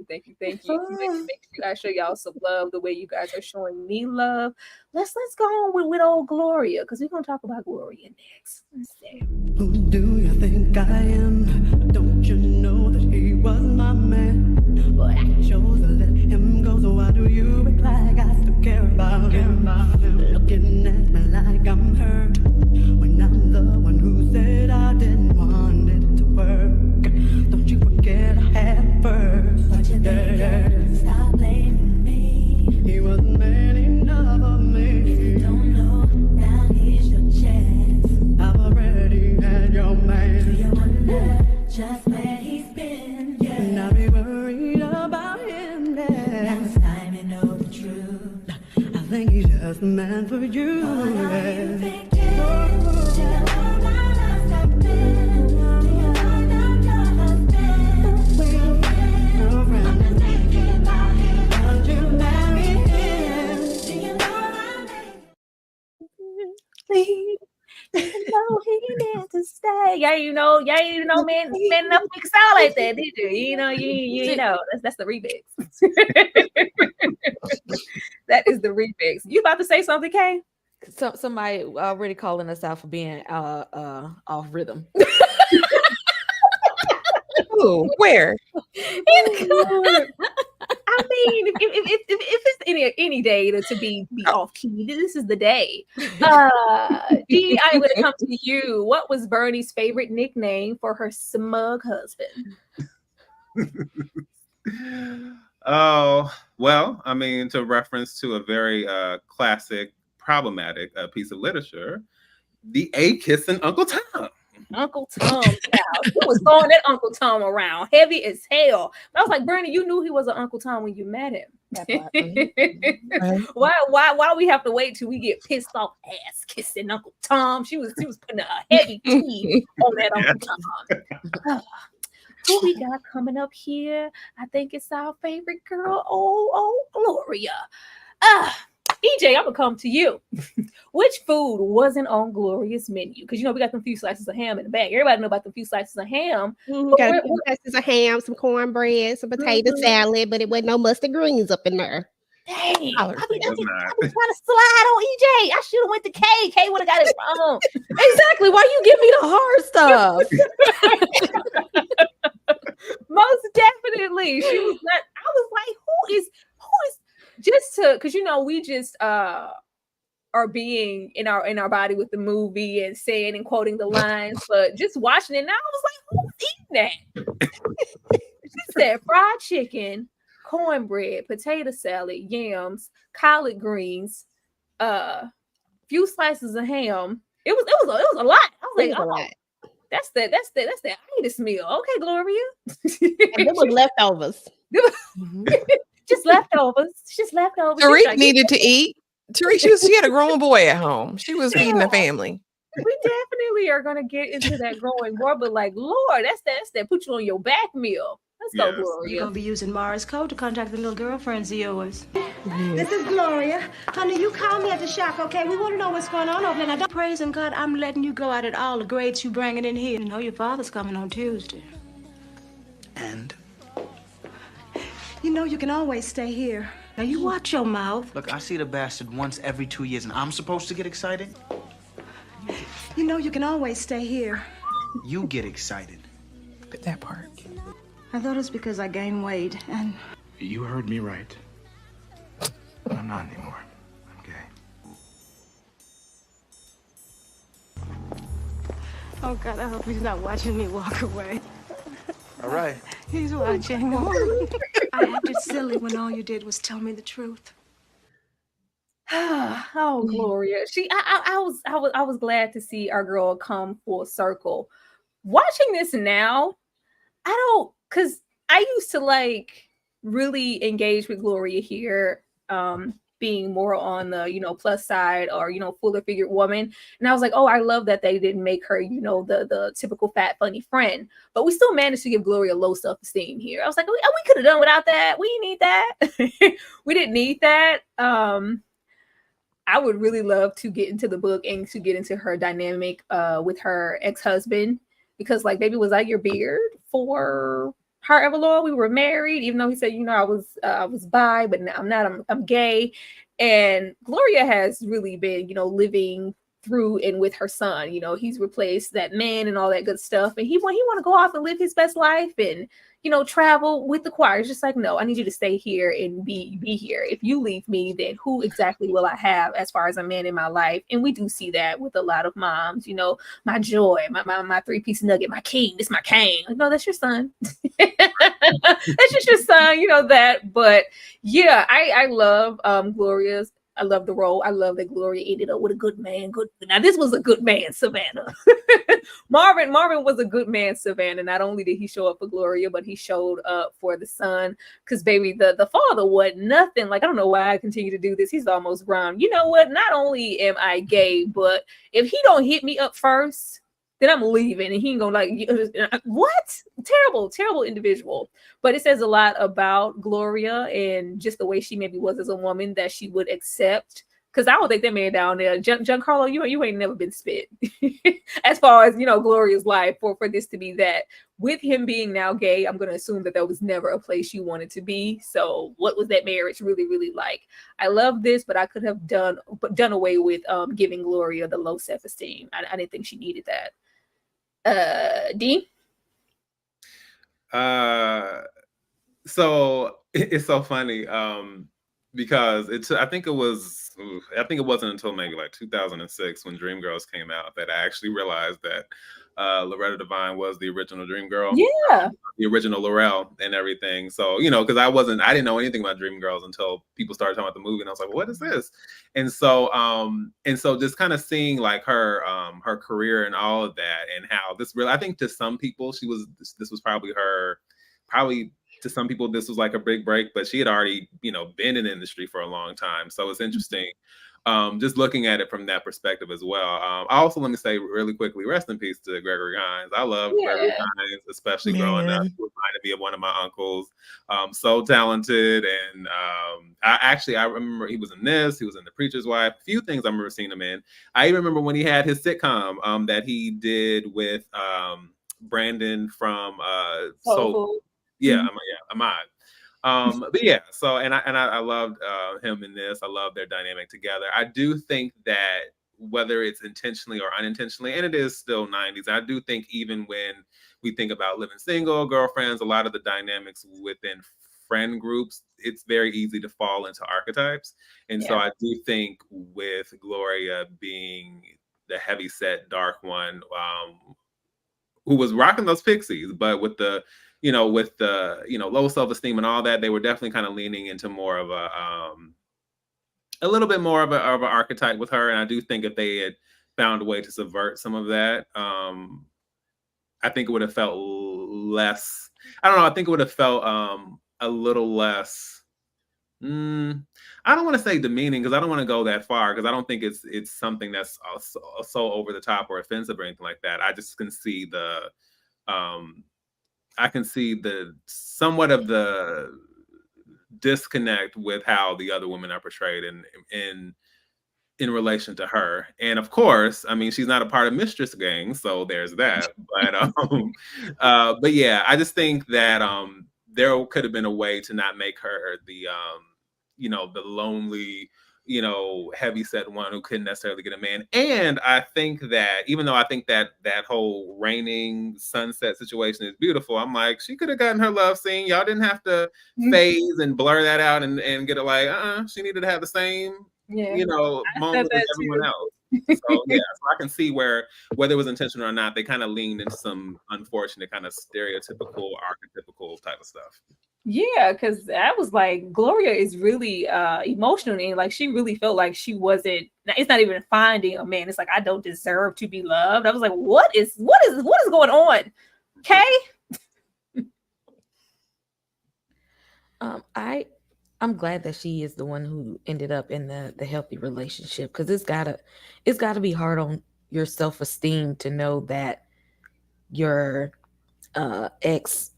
sure I show y'all some love the way you guys are showing me love. Let's go on with old Gloria, because we're gonna talk about Gloria next. Let's see. Who do you think I am? Don't you know that he was my man? But I chose to let him go, so why do you act like I still care about him? Looking at me like I'm hurt, when I'm the one who said I didn't want it to work. Don't you forget I had first. But you think stop blaming me. He wasn't man enough for me. If you don't know, now here's your chance. I've already had your man. Do you wonder just where he's been? Yeah. And I'll be worried about him now. Now it's time you know the truth. I think he's just the man for you. Oh, you think To stay. Yeah, you ain't even know man enough to sound like that, did you? You know, that's the remix. That is the remix. You about to say something, Kay? Somebody already calling us out for being off rhythm. Ooh, where? I mean, if it's any day to be off key, this is the day. Dee, I'm going to come to you. What was Bernie's favorite nickname for her smug husband? Oh, well, I mean, to reference to a very classic, problematic piece of literature, the A-kissing Uncle Tom. Uncle Tom, child. Who was throwing that Uncle Tom around? Heavy as hell. I was like, Bernie, you knew he was an Uncle Tom when you met him. Why we have to wait till we get pissed off ass kissing Uncle Tom? She was putting a heavy T on that Uncle Tom. Who we got coming up here? I think it's our favorite girl, Gloria. EJ, I'm gonna come to you. Which food wasn't on Gloria's menu? Because we got them few slices of ham in the bag. Everybody know about the few slices of ham. Got a few slices of ham, some cornbread, some potato salad, but it wasn't no mustard greens up in there. Dang, I was trying to slide on EJ. I should have went to Kay. Kay would have got it wrong. Exactly. Why you give me the hard stuff? Most definitely. She was not. I was like, who is just to, because we just are being in our body with the movie and saying and quoting the lines, but just watching it now, I was like, who's eating that? She said fried chicken, cornbread, potato salad, yams, collard greens, few slices of ham. It was a lot. I was like, oh, that's the itis meal. Okay, Gloria. And it was leftovers. Just leftovers. Tariq needed to eat. Tariq, she had a grown boy at home. She was feeding the family. We definitely are gonna get into that growing more, but like, Lord, that's that put you on your back meal. Let's go, Gloria. You're gonna be using Mara's code to contact the little girlfriends of yours. This is Gloria. Honey, you call me at the shack, okay? We want to know what's going on over there. Now, don't... Praising God, I'm letting you go out at all the grades you bringing in here. You know your father's coming on Tuesday. And? You know you can always stay here. Now you watch your mouth. Look, I see the bastard once every 2 years, and I'm supposed to get excited? You know you can always stay here. You get excited. But that part. I thought it's because I gained weight, and... You heard me right. I'm not anymore. I'm gay. Oh, God, I hope he's not watching me walk away. All right. He's watching. I acted silly when all you did was tell me the truth. Oh, Gloria. I was glad to see our girl come full circle. Watching this now, because I used to like really engage with Gloria here, being more on the plus side or fuller figured woman, and I was like, oh, I love that they didn't make her the typical fat funny friend, but we still managed to give Gloria low self-esteem here. I was like, we could have done without that. We didn't need that. We didn't need that. I would really love to get into the book and to get into her dynamic with her ex-husband, because like, baby, was that your beard for however long we were married, even though he said, I was bi, but now I'm not, I'm gay. And Gloria has really been, living through and with her son. He's replaced that man and all that good stuff. And he want to go off and live his best life and, travel with the choir. It's just like, no, I need you to stay here and be here. If you leave me, then who exactly will I have as far as a man in my life? And we do see that with a lot of moms, my joy, my three-piece nugget, my king, this my king. Like, no, that's your son. That's just your son, that. But yeah, I love Gloria's. I love the role. I love that Gloria ended up with a good man. Now this was a good man, Savannah. Marvin was a good man, Savannah. Not only did he show up for Gloria, but he showed up for the son. Because baby, the father wasn't nothing. Like, I don't know why I continue to do this. He's almost grown. You know what? Not only am I gay, but if he don't hit me up first, then I'm leaving. And he ain't gonna what? Terrible individual. But it says a lot about Gloria and just the way she maybe was as a woman that she would accept. Because I don't think that man down there, Giancarlo, you ain't never been spit. As far as, Gloria's life for this to be that. With him being now gay, I'm going to assume that was never a place you wanted to be. So what was that marriage really, really like? I love this, but I could have done away with giving Gloria the low self-esteem. I didn't think she needed that. D? So it's so funny because I think it wasn't until maybe like 2006 when Dreamgirls came out that I actually realized that Loretta Devine was the original Dreamgirl. Yeah. The original Laurel and everything. So, because I didn't know anything about Dreamgirls until people started talking about the movie, and I was like, well, what is this? And so just kind of seeing like her career and all of that, and how this really, I think to some people this was probably to some people this was like a big break, but she had already, been in the industry for a long time. So it's interesting. Just looking at it from that perspective as well. Also, let me say really quickly, rest in peace to Gregory Hines. I love Gregory Hines, especially growing up. He reminded me of one of my uncles. So talented. And I remember he was in this, he was in The Preacher's Wife, a few things I remember seeing him in. I even remember when he had his sitcom that he did with Brandon from Soul. Yeah, Ahmad. But yeah, so and I loved him in this. I love their dynamic together. I do think that whether it's intentionally or unintentionally, and it is still 90s, I do think even when we think about living single, girlfriends, a lot of the dynamics within friend groups, it's very easy to fall into archetypes. And so I do think with Gloria being the heavyset dark one, who was rocking those pixies, but with the low self-esteem and all that, they were definitely kind of leaning into more of a little bit more of an archetype with her. And I do think if they had found a way to subvert some of that, I think it would have felt less, I don't know, I think it would have felt a little less, I don't want to say demeaning, because I don't want to go that far, because I don't think it's something that's so over the top or offensive or anything like that. I just can see the somewhat of the disconnect with how the other women are portrayed in relation to her. And of course, I mean, she's not a part of Mistress Gang, so there's that. But yeah, I just think that there could have been a way to not make her the the lonely, heavyset one who couldn't necessarily get a man. And I think that even though I think that whole raining sunset situation is beautiful, I'm like, she could have gotten her love scene. Y'all didn't have to phase and blur that out and get it like, she needed to have the same, moment as everyone else. So yeah, so I can see where, whether it was intentional or not, they kind of leaned into some unfortunate kind of stereotypical, archetypical type of stuff. Yeah, because I was like, Gloria is really emotional, and like she really felt like she wasn't. It's not even finding a man. It's like, I don't deserve to be loved. I was like, what is going on? Okay. I'm glad that she is the one who ended up in the healthy relationship, because it's gotta be hard on your self-esteem to know that your ex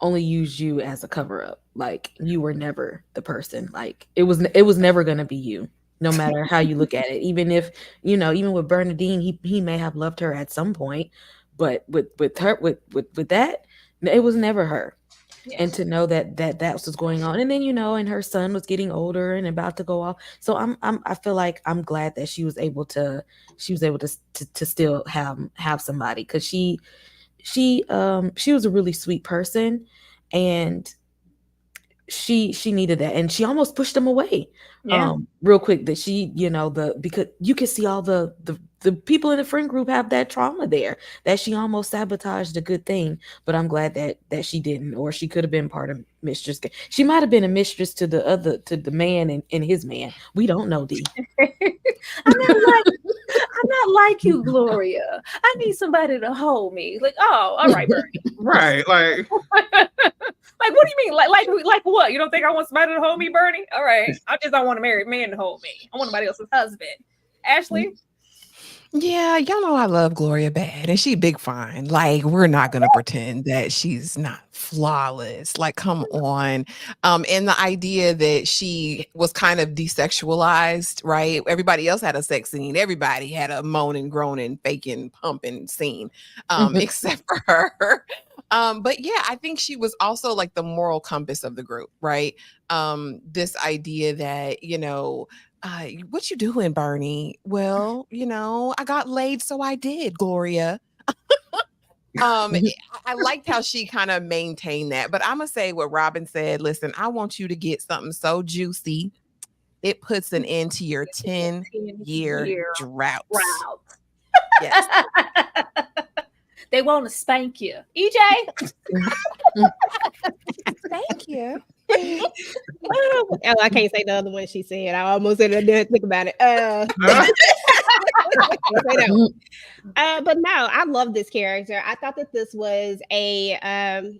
only used you as a cover-up. Like, you were never the person. Like, it was never gonna be you, no matter how you look at it. Even if, even with Bernadine, he may have loved her at some point, But with her with that, it was never her. Yeah. And to know that was going on, and then and her son was getting older and about to go off. So I feel like I'm glad that she was able to still have somebody, because she was a really sweet person, and she needed that, and she almost pushed them away. Yeah. Real quick, that she because you can see all the people in the friend group have that trauma there, that she almost sabotaged a good thing. But I'm glad that she didn't, or she could have been part of mistress. She might have been a mistress to the man and his man. We don't know. I'm not like you, Gloria. I need somebody to hold me. Like, oh, all right, Bernie. Right, like like, what do you mean? Like what? You don't think I want somebody to hold me, Bernie? All right, I just don't want a married man to hold me. I want somebody else's husband. Ashley. Yeah, y'all know I love Gloria bad, and she big fine. Like, we're not gonna pretend that she's not flawless. Like, come on. And the idea that she was kind of desexualized, right? Everybody else had a sex scene. Everybody had a moaning, groaning, faking, pumping scene, except for her. But yeah, I think she was also like the moral compass of the group, right? This idea that, what you doing, Bernie? Well, I got laid, so I did, Gloria. I liked how she kind of maintained that. But I'm gonna say what Robin said. Listen, I want you to get something so juicy it puts an end to your 10-year drought. Yes. They want to spank you. EJ. Thank you. Oh, I can't say the other one she said. I almost said I didn't think about it. But no, I love this character. I thought that this was and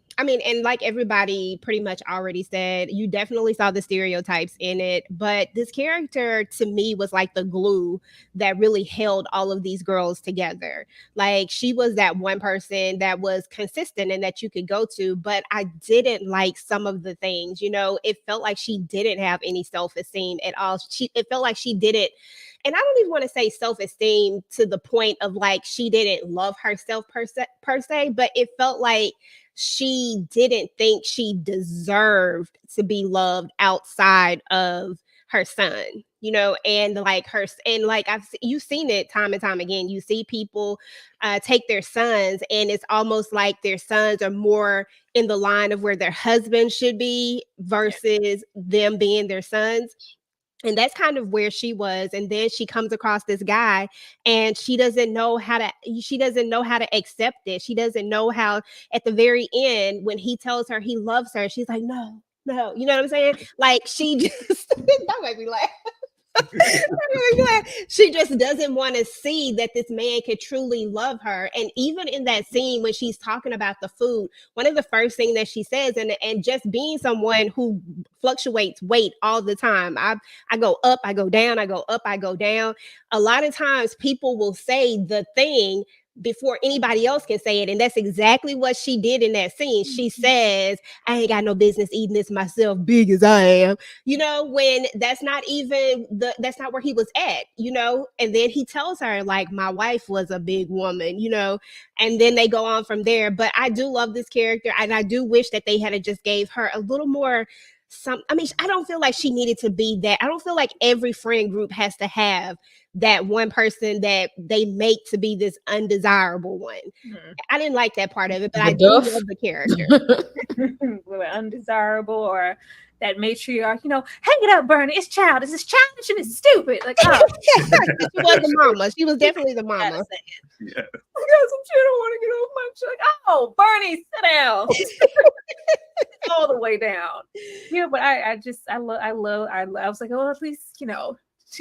like everybody pretty much already said, you definitely saw the stereotypes in it, but this character to me was like the glue that really held all of these girls together. Like, she was that one person that was consistent and that you could go to, but I didn't like some of the things, it felt like she didn't have any self-esteem at all. It felt like she didn't. And I don't even want to say self-esteem to the point of like she didn't love herself per se, but it felt like she didn't think she deserved to be loved outside of her son, and like you've seen it time and time again. You see people take their sons, and it's almost like their sons are more in the line of where their husband should be versus them being their sons. And that's kind of where she was. And then she comes across this guy, and she doesn't know how to accept it. She doesn't know how, at the very end, when he tells her he loves her, she's like, no, you know what I'm saying? Like, she just that made me laugh. She just doesn't want to see that this man could truly love her. And even in that scene when she's talking about the food, one of the first things that she says, and just being someone who fluctuates weight all the time, I go up, I go down, I go up, I go down. A lot of times people will say the thing before anybody else can say it. And that's exactly what she did in that scene. She says, I ain't got no business eating this myself, big as I am, when that's not where he was at, and then he tells her, like, my wife was a big woman, and then they go on from there. But I do love this character, and I do wish that they had just gave her a little more I don't feel like she needed to be that. I don't feel like every friend group has to have that one person that they make to be this undesirable one. I didn't like that part of it, but I do love the character. Undesirable, or that matriarch, hang it up, Bernie. It's childish. It's childish and it's stupid. Like, oh. She was the mama. She was definitely the mama. Yeah. I got some shit. I want to get off my shit. Like, oh, Bernie, sit down. All the way down. Yeah, but I was like, oh, at least,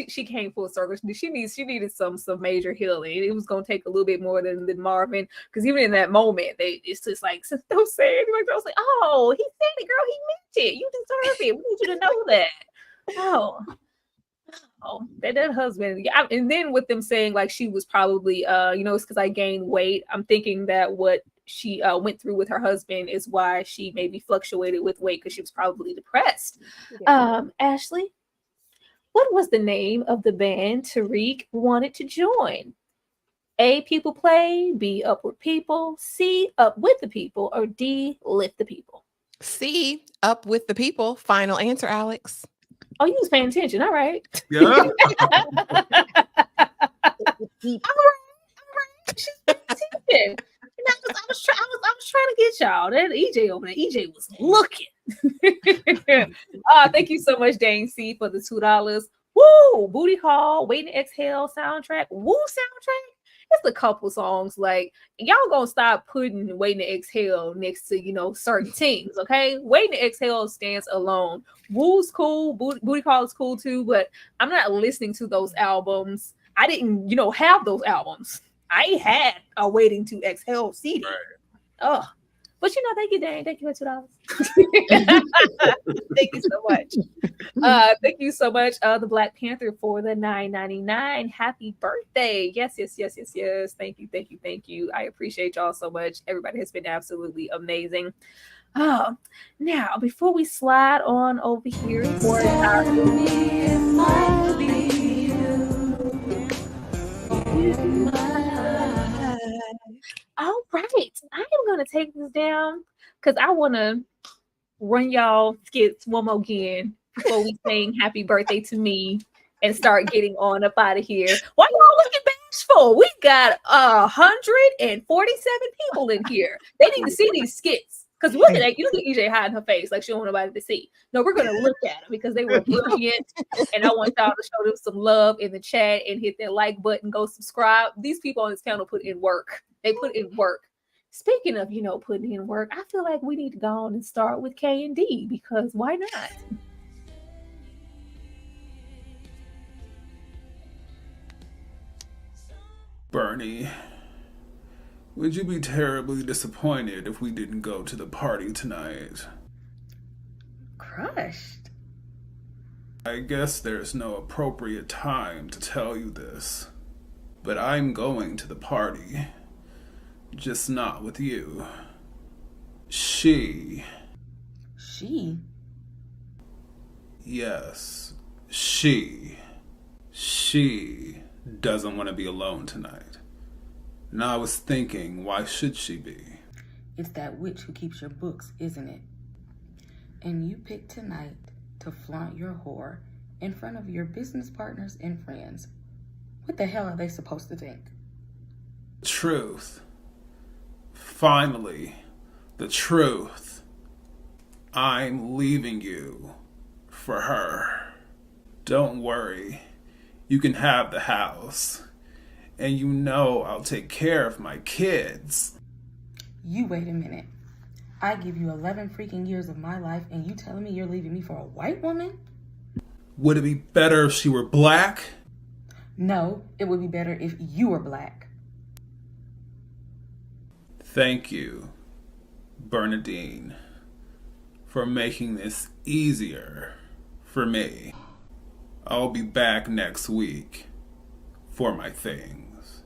she came full circle. She needed some major healing. It was gonna take a little bit more than Marvin, because even in that moment, it's just like so sad. Like, I was like, oh, he said it, girl. He meant it. You deserve it. We need you to know that. Oh, that husband. Yeah, and then with them saying like she was probably it's because I gained weight. I'm thinking that what she went through with her husband is why she maybe fluctuated with weight, because she was probably depressed. Yeah. Ashley, what was the name of the band Tariq wanted to join? A, people play, B, upward people, C, up with the people, or D, lift the people? C, up with the people. Final answer, Alex. Oh, you was paying attention. All right. Yeah. All right. She's paying attention. And I was trying to get y'all. That EJ over there. EJ was looking. Thank you so much, Dane C, for the $2. Woo! Booty Call, Waiting to Exhale soundtrack. Woo soundtrack. It's a couple songs. Like, y'all gonna stop putting Waiting to Exhale next to, certain teams, okay? Waiting to Exhale stands alone. Woo's cool. Booty Call is cool too, but I'm not listening to those albums. I didn't, have those albums. I had a Waiting to Exhale CD. Right. Oh, but thank you, Dane. Thank you for $2. Thank you so much. Thank you so much, the Black Panther, for the $9.99. Happy birthday! Yes. Thank you. I appreciate y'all so much. Everybody has been absolutely amazing. Now before we slide on over here for our all right, I am going to take this down because I want to run y'all skits one more again before we sing happy birthday to me and start getting on up out of here. Why y'all looking bashful? We got 147 people in here. They need to see these skits. Because look at EJ hiding her face like she don't want nobody to see. No, we're going to look at them because they were brilliant. And I want y'all to show them some love in the chat and hit that like button. Go subscribe. These people on this channel put in work. They put in work. Speaking of, putting in work, I feel like we need to go on and start with K and D because why not? Bernie, would you be terribly disappointed if we didn't go to the party tonight? Crushed. I guess there's no appropriate time to tell you this, but I'm going to the party. Just not with you. She. Yes, she doesn't want to be alone tonight. And I was thinking, why should she be? It's that witch who keeps your books, isn't it? And you picked tonight to flaunt your whore in front of your business partners and friends. What the hell are they supposed to think? Truth. Finally, the truth. I'm leaving you for her. Don't worry. You can have the house. And I'll take care of my kids. You wait a minute. I give you 11 freaking years of my life and you telling me you're leaving me for a white woman? Would it be better if she were black? No, it would be better if you were black. Thank you, Bernadine, for making this easier for me. I'll be back next week for my things.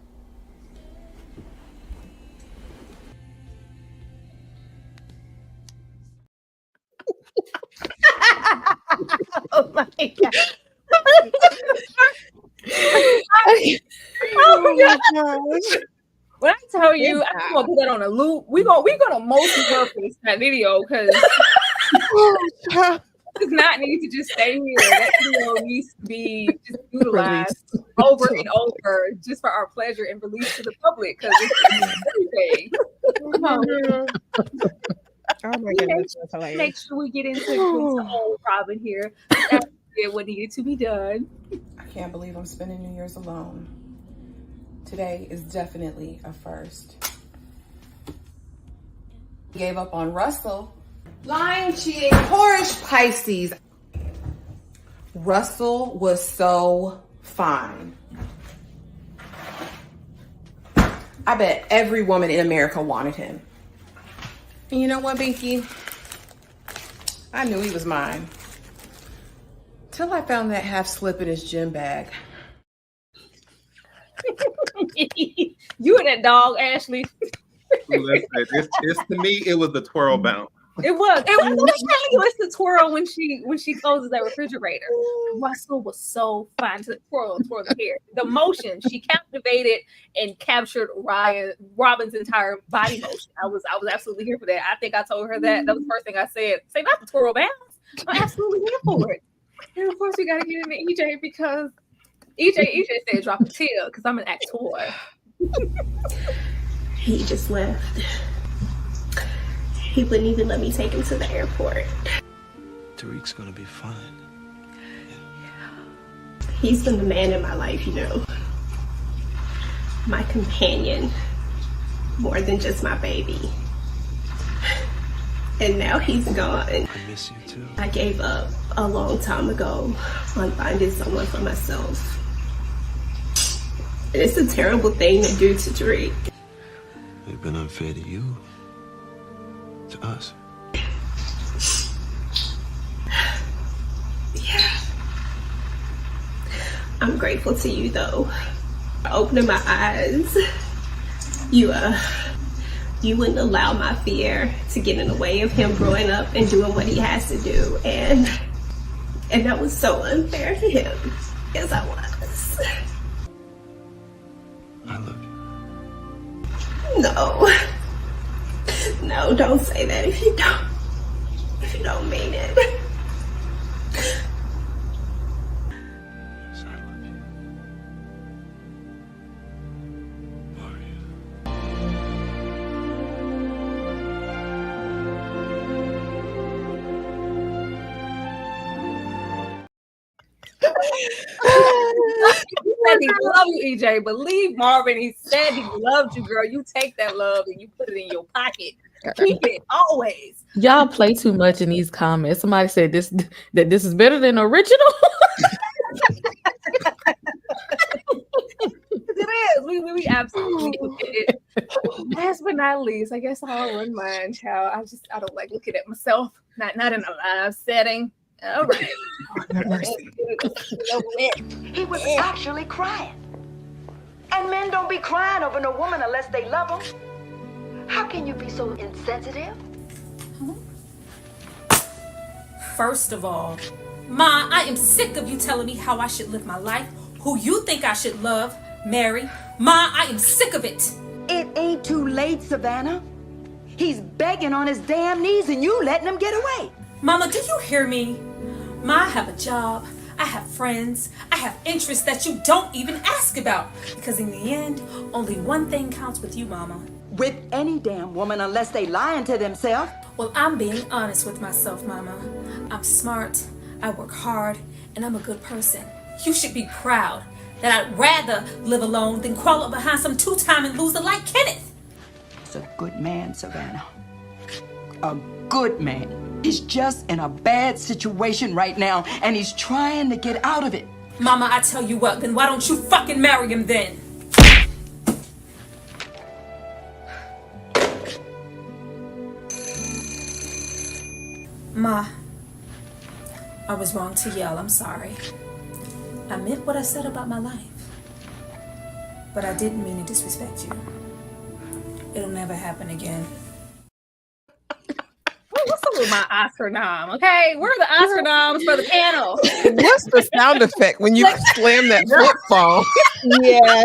Oh my God. Oh my gosh. When I tell you, I'm gonna put that on a loop. We're gonna multi-purpose that video because it does not need to just stay here. That video needs to be just utilized over and over just for our pleasure and released to the public because it's everything. Oh my goodness, that's hilarious. Make sure we get into old Robin here. That did what needed to be done. I can't believe I'm spending New Year's alone. Today is definitely a first. Gave up on Russell. Lying, cheating, Taurus, Pisces. Russell was so fine. I bet every woman in America wanted him. And you know what, Binky? I knew he was mine. Till I found that half slip in his gym bag. You and that dog, Ashley. Listen, it's to me, it was the twirl bounce. It was. It's the twirl when she closes that refrigerator. Russell was so fun to twirl the hair. The motion, she captivated and captured Robin's entire body motion. I was absolutely here for that. I think I told her that. That was the first thing I said. Say not the twirl bounce. I'm absolutely here for it. And of course we gotta get into EJ because EJ said drop a tear because I'm an actor. He just left. He wouldn't even let me take him to the airport. Tariq's gonna be fine. He's been the man in my life, you know. My companion. More than just my baby. And now he's gone. I miss you too. I gave up a long time ago on finding someone for myself. And it's a terrible thing to do to Tariq. They've been unfair to you. To us. Yeah. I'm grateful to you though. Opening my eyes. You wouldn't allow my fear to get in the way of him growing up and doing what he has to do. And that was so unfair to him. Yes, I was. I love you. No, don't say that if you don't mean it. He said he loved you, EJ. Believe Marvin. He said he loved you, girl. You take that love and you put it in your pocket. Keep it always. Y'all play too much in these comments. Somebody said this is better than original. It is. We absolutely did it. Last but not least, I guess I'll run mine, child. I don't like looking at myself. Not in a live setting. All right. He was actually crying. And men don't be crying over no woman unless they love them. How can you be so insensitive? First of all, Ma, I am sick of you telling me how I should live my life, who you think I should love, marry. Ma, I am sick of it. It ain't too late, Savannah. He's begging on his damn knees and you letting him get away. Mama, do you hear me? Ma, I have a job, I have friends, I have interests that you don't even ask about. Because in the end, only one thing counts with you, Mama. With any damn woman unless they lying to themselves. Well, I'm being honest with myself, Mama. I'm smart, I work hard, and I'm a good person. You should be proud that I'd rather live alone than crawl up behind some two-time loser like Kenneth. He's a good man, Savannah. A good man. He's just in a bad situation right now, and he's trying to get out of it. Mama, I tell you what, then why don't you fucking marry him then? Ma, I was wrong to yell, I'm sorry. I meant what I said about my life. But I didn't mean to disrespect you. It'll never happen again. What's up with my Oscar nom? Okay, where are the Oscar noms for the panel? What's the sound effect when you slam that flip phone? Yeah.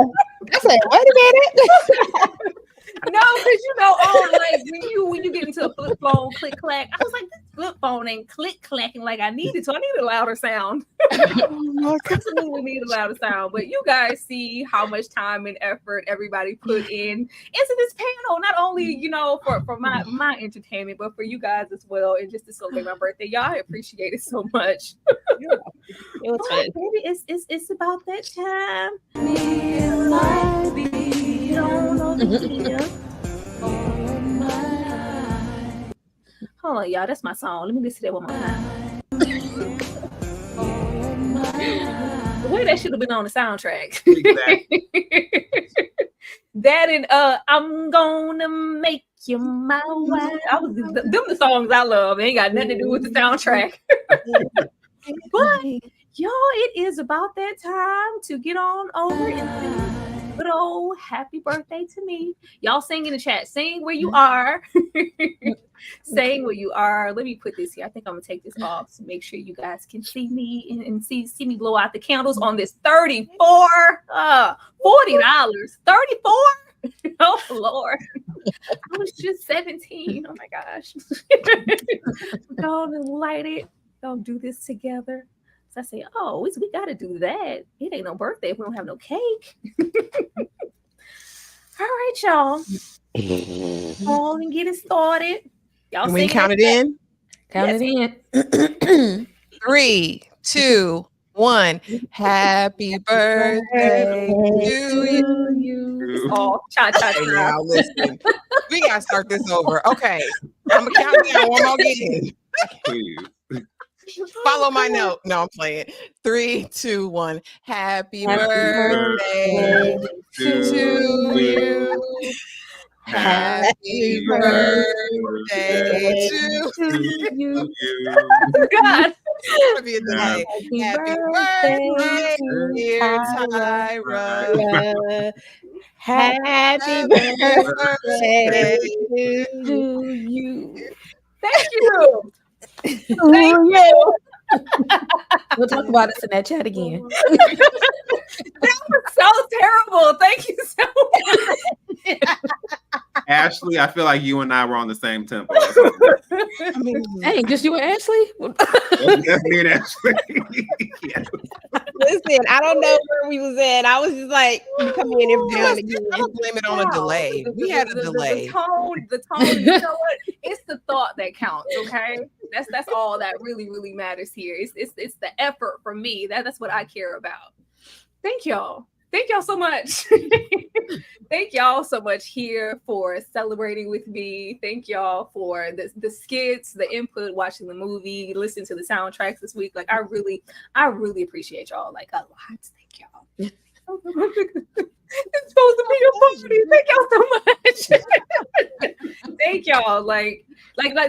I said, wait a minute. No, because like when you get into a flip phone, click clack. I was like, this flip phone ain't click clacking like I needed to. I need a louder sound. Absolutely need a louder sound. But you guys see how much time and effort everybody put into this panel. Not only for my entertainment, but for you guys as well, and just to celebrate my birthday. Y'all, I appreciate it so much. It was fun. Baby, it's about that time. Hold on, y'all. That's my song. Let me listen to that one more time. The way that should have been on the soundtrack. Exactly. That and I'm gonna make you my wife. Them the songs I love. They ain't got nothing to do with the soundtrack. But y'all, it is about that time to get on over and sing good old happy birthday to me. Y'all sing in the chat. Sing where you are. staying where you are. Let me put this here. I think I'm gonna take this off to make sure you guys can see me and see me blow out the candles on this $34, $40, 34. Oh Lord, I was just 17. Oh my gosh. Go and light it. Don't do this together. So I say, oh, we got to do that. It ain't no birthday if we don't have no cake. All right, y'all. Come on and get it started. Y'all Can we sing count it in? Count Yes. it in. 3, 2, 1. Happy birthday to you. It's all cha-cha. Okay, now listen. We gotta start this over. Okay. I'm gonna count down one more again. Please. Follow my note. No, I'm playing. 3, 2, 1. Happy birthday to you. Happy birthday to you. God. It's gonna be a delay. Happy birthday, dear Tyra. Happy birthday to you. Thank you. Thank you. We'll talk about this in that chat again. That was so terrible. Thank you so much. Ashley, I feel like you and I were on the same tempo. I mean, Hey, just you and Ashley? That's me and Ashley. Yeah. Listen, I don't know where we was at. I was just like, come in and down again. I'm gonna blame it on a delay. We had a delay. The tone. You know what? It's the thought that counts. Okay, that's all that really matters here. It's the effort for me. That's what I care about. Thank y'all. Thank y'all so much. Thank y'all so much here for celebrating with me. Thank y'all for the skits, the input, watching the movie, listening to the soundtracks this week. Like I really appreciate y'all like a lot. Thank y'all. It's supposed to be a party. Thank y'all so much. Thank y'all. Like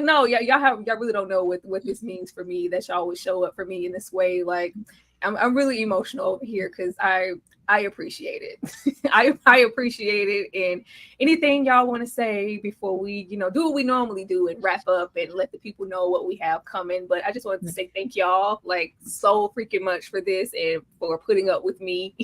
no, y'all really don't know what this means for me, that y'all would show up for me in this way. Like I'm really emotional over here because I appreciate it. I appreciate it. And anything y'all want to say before we, do what we normally do and wrap up and let the people know what we have coming. But I just wanted to say thank y'all like so freaking much for this and for putting up with me.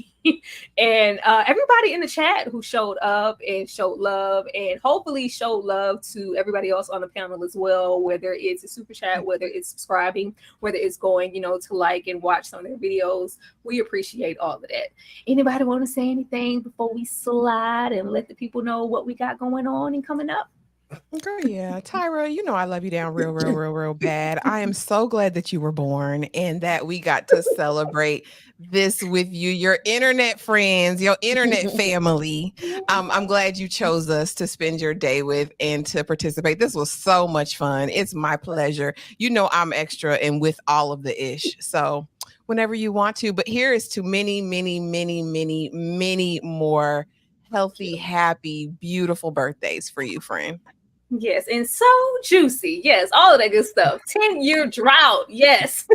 And everybody in the chat who showed up and showed love and hopefully showed love to everybody else on the panel as well, whether it's a super chat, whether it's subscribing, whether it's going, to like and watch some of their videos. We appreciate all of that. Anybody want to say anything before we slide and let the people know what we got going on and coming up? Girl, yeah. Tyra, I love you down real bad. I am so glad that you were born and that we got to celebrate this with you, your internet friends, your internet family. I'm glad you chose us to spend your day with and to participate. This was so much fun. It's my pleasure. I'm extra and with all of the ish. So whenever you want to, but here is to many, many, many, many, many more healthy, happy, beautiful birthdays for you, friend. Yes, and so juicy. Yes, all of that good stuff. 10-year drought. Yes.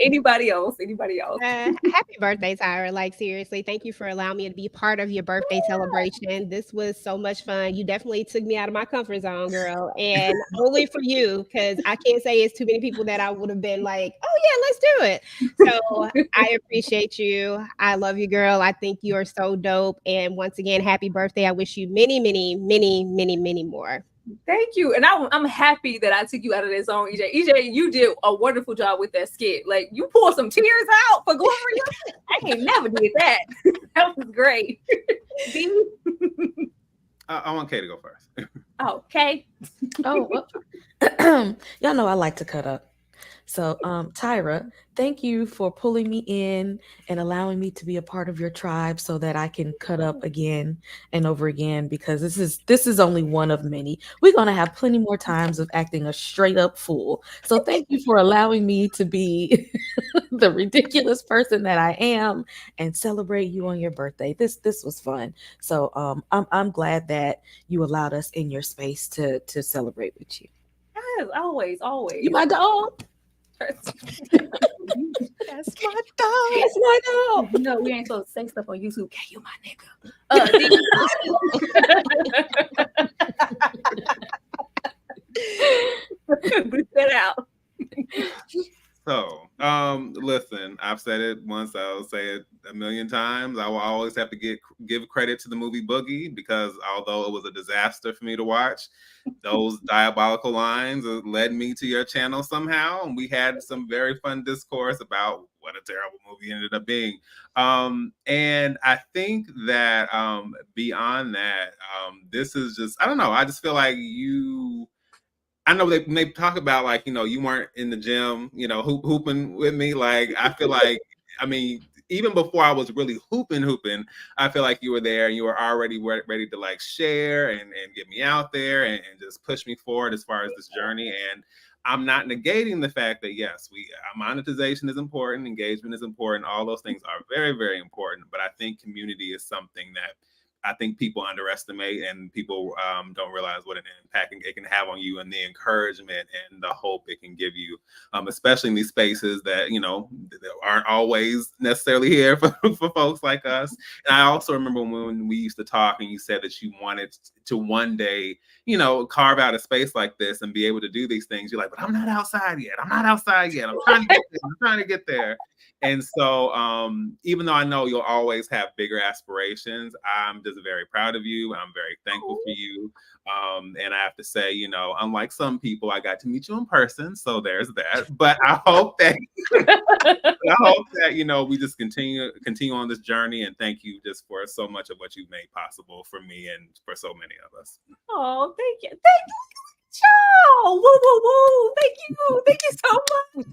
Anybody else? Happy birthday, Tyra. Like, seriously, thank you for allowing me to be part of your birthday celebration. This was so much fun. You definitely took me out of my comfort zone, girl. And only for you, because I can't say it's too many people that I would have been like, oh, yeah, let's do it. So I appreciate you. I love you, girl. I think you are so dope. And once again, happy birthday. I wish you many, many, many, many, many more. Thank you. And I'm happy that I took you out of that zone, EJ. EJ, you did a wonderful job with that skit. Like, you pulled some tears out for Gloria. I ain't never did that. That was great. I want Kay to go first. Okay. Y'all know I like to cut up. So, Tyra, thank you for pulling me in and allowing me to be a part of your tribe so that I can cut up again and over again, because this is only one of many. We're going to have plenty more times of acting a straight up fool. So thank you for allowing me to be the ridiculous person that I am and celebrate you on your birthday. This was fun. So I'm glad that you allowed us in your space to celebrate with you. Yes, always. You my dog. That's my dog. That's my dog. No, we ain't supposed to say stuff on YouTube. Okay, you my nigga. Bleep that out. So, listen, I've said it once, I'll say it a million times. I will always have to give credit to the movie Boogie, because although it was a disaster for me to watch, those diabolical lines led me to your channel somehow, and we had some very fun discourse about what a terrible movie ended up being. And I think that beyond that, this is just, I don't know, I just feel like I know they talk about, like, you weren't in the gym, hooping with me. Like, I feel like, I mean, even before I was really hooping, I feel like you were there and you were already ready to, like, share and get me out there and just push me forward as far as this journey. And I'm not negating the fact that, yes, monetization is important, engagement is important. All those things are very, very important. But I think community is something that I think people underestimate, and people don't realize what an impact it can have on you, and the encouragement and the hope it can give you, especially in these spaces that, that aren't always necessarily here for folks like us. And I also remember when we used to talk and you said that you wanted to one day, carve out a space like this and be able to do these things. You're like, but I'm not outside yet. I'm trying to get there. I'm trying to get there. And so even though I know you'll always have bigger aspirations, I'm just very proud of you. I'm very thankful for you. And I have to say, unlike some people, I got to meet you in person. So there's that. But I hope that we just continue on this journey. And thank you just for so much of what you've made possible for me and for so many of us. Oh, thank you. Y'all. Woo, woo, woo. Thank you so much.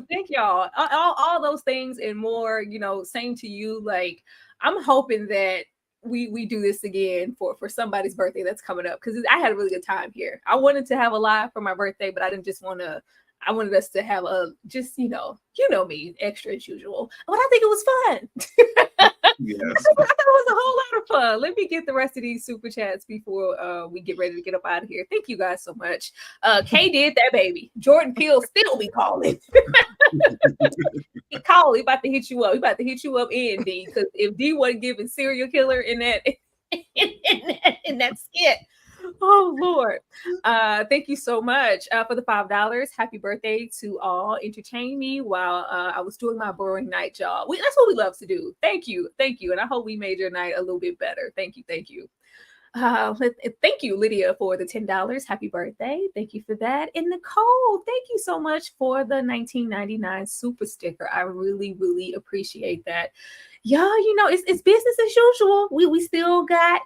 Thank y'all. All those things and more, same to you. Like, I'm hoping that we do this again for somebody's birthday that's coming up, because I had a really good time here. I wanted to have a live for my birthday, but I didn't just want to. I wanted us to have you know me, extra as usual. But I think it was fun. Yes. I thought it was a whole lot of fun. Let me get the rest of these super chats before we get ready to get up out of here. Thank you guys so much. Kay did that, baby. Jordan Peele still be calling. He called. He about to hit you up. He about to hit you up in D, because if D wasn't giving serial killer in that in that skit. Oh Lord. Thank you so much for the $5. Happy birthday to all. Entertain me while I was doing my boring night job. That's what we love to do. Thank you. And I hope we made your night a little bit better. Thank you. Thank you, Lydia, for the $10. Happy birthday. Thank you for that. And Nicole, thank you so much for the $19.99 super sticker. I really, really appreciate that. Y'all, it's business as usual. We still got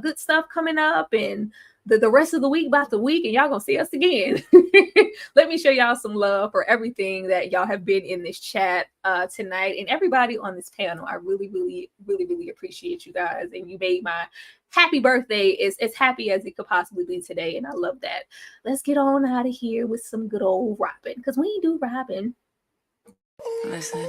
good stuff coming up, and the rest of the week about the week, and y'all gonna see us again. Let me show y'all some love for everything that y'all have been in this chat tonight, and everybody on this panel. I really, really, really, really appreciate you guys, and you made my happy birthday as happy as it could possibly be today, and I love that. Let's get on out of here with some good old Robin, because we do Robin. Listen.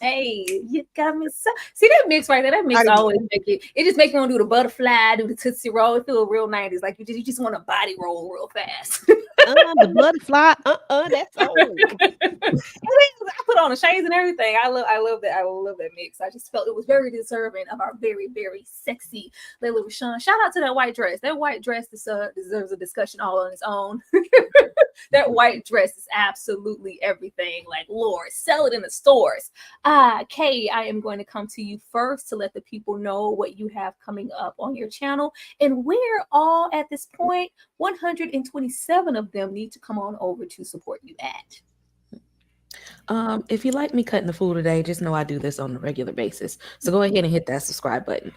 Hey, you got me so. See that mix right there? That mix always make it. It just makes me want to do the butterfly, do the Tootsie Roll. It feel real 90s. Like you just want to body roll real fast. The butterfly. That's old. I put on the shades and everything. I love that. I love that mix. I just felt it was very deserving of our very, very sexy Layla Rashawn. Shout out to that white dress. That white dress deserves a discussion all on its own. That white dress is absolutely everything. Like, Lord, sell it in the stores. Kay, I am going to come to you first to let the people know what you have coming up on your channel, and where all at this point 127 of them need to come on over to support you at. If you like me cutting the fool today, just know I do this on a regular basis. So go ahead and hit that subscribe button.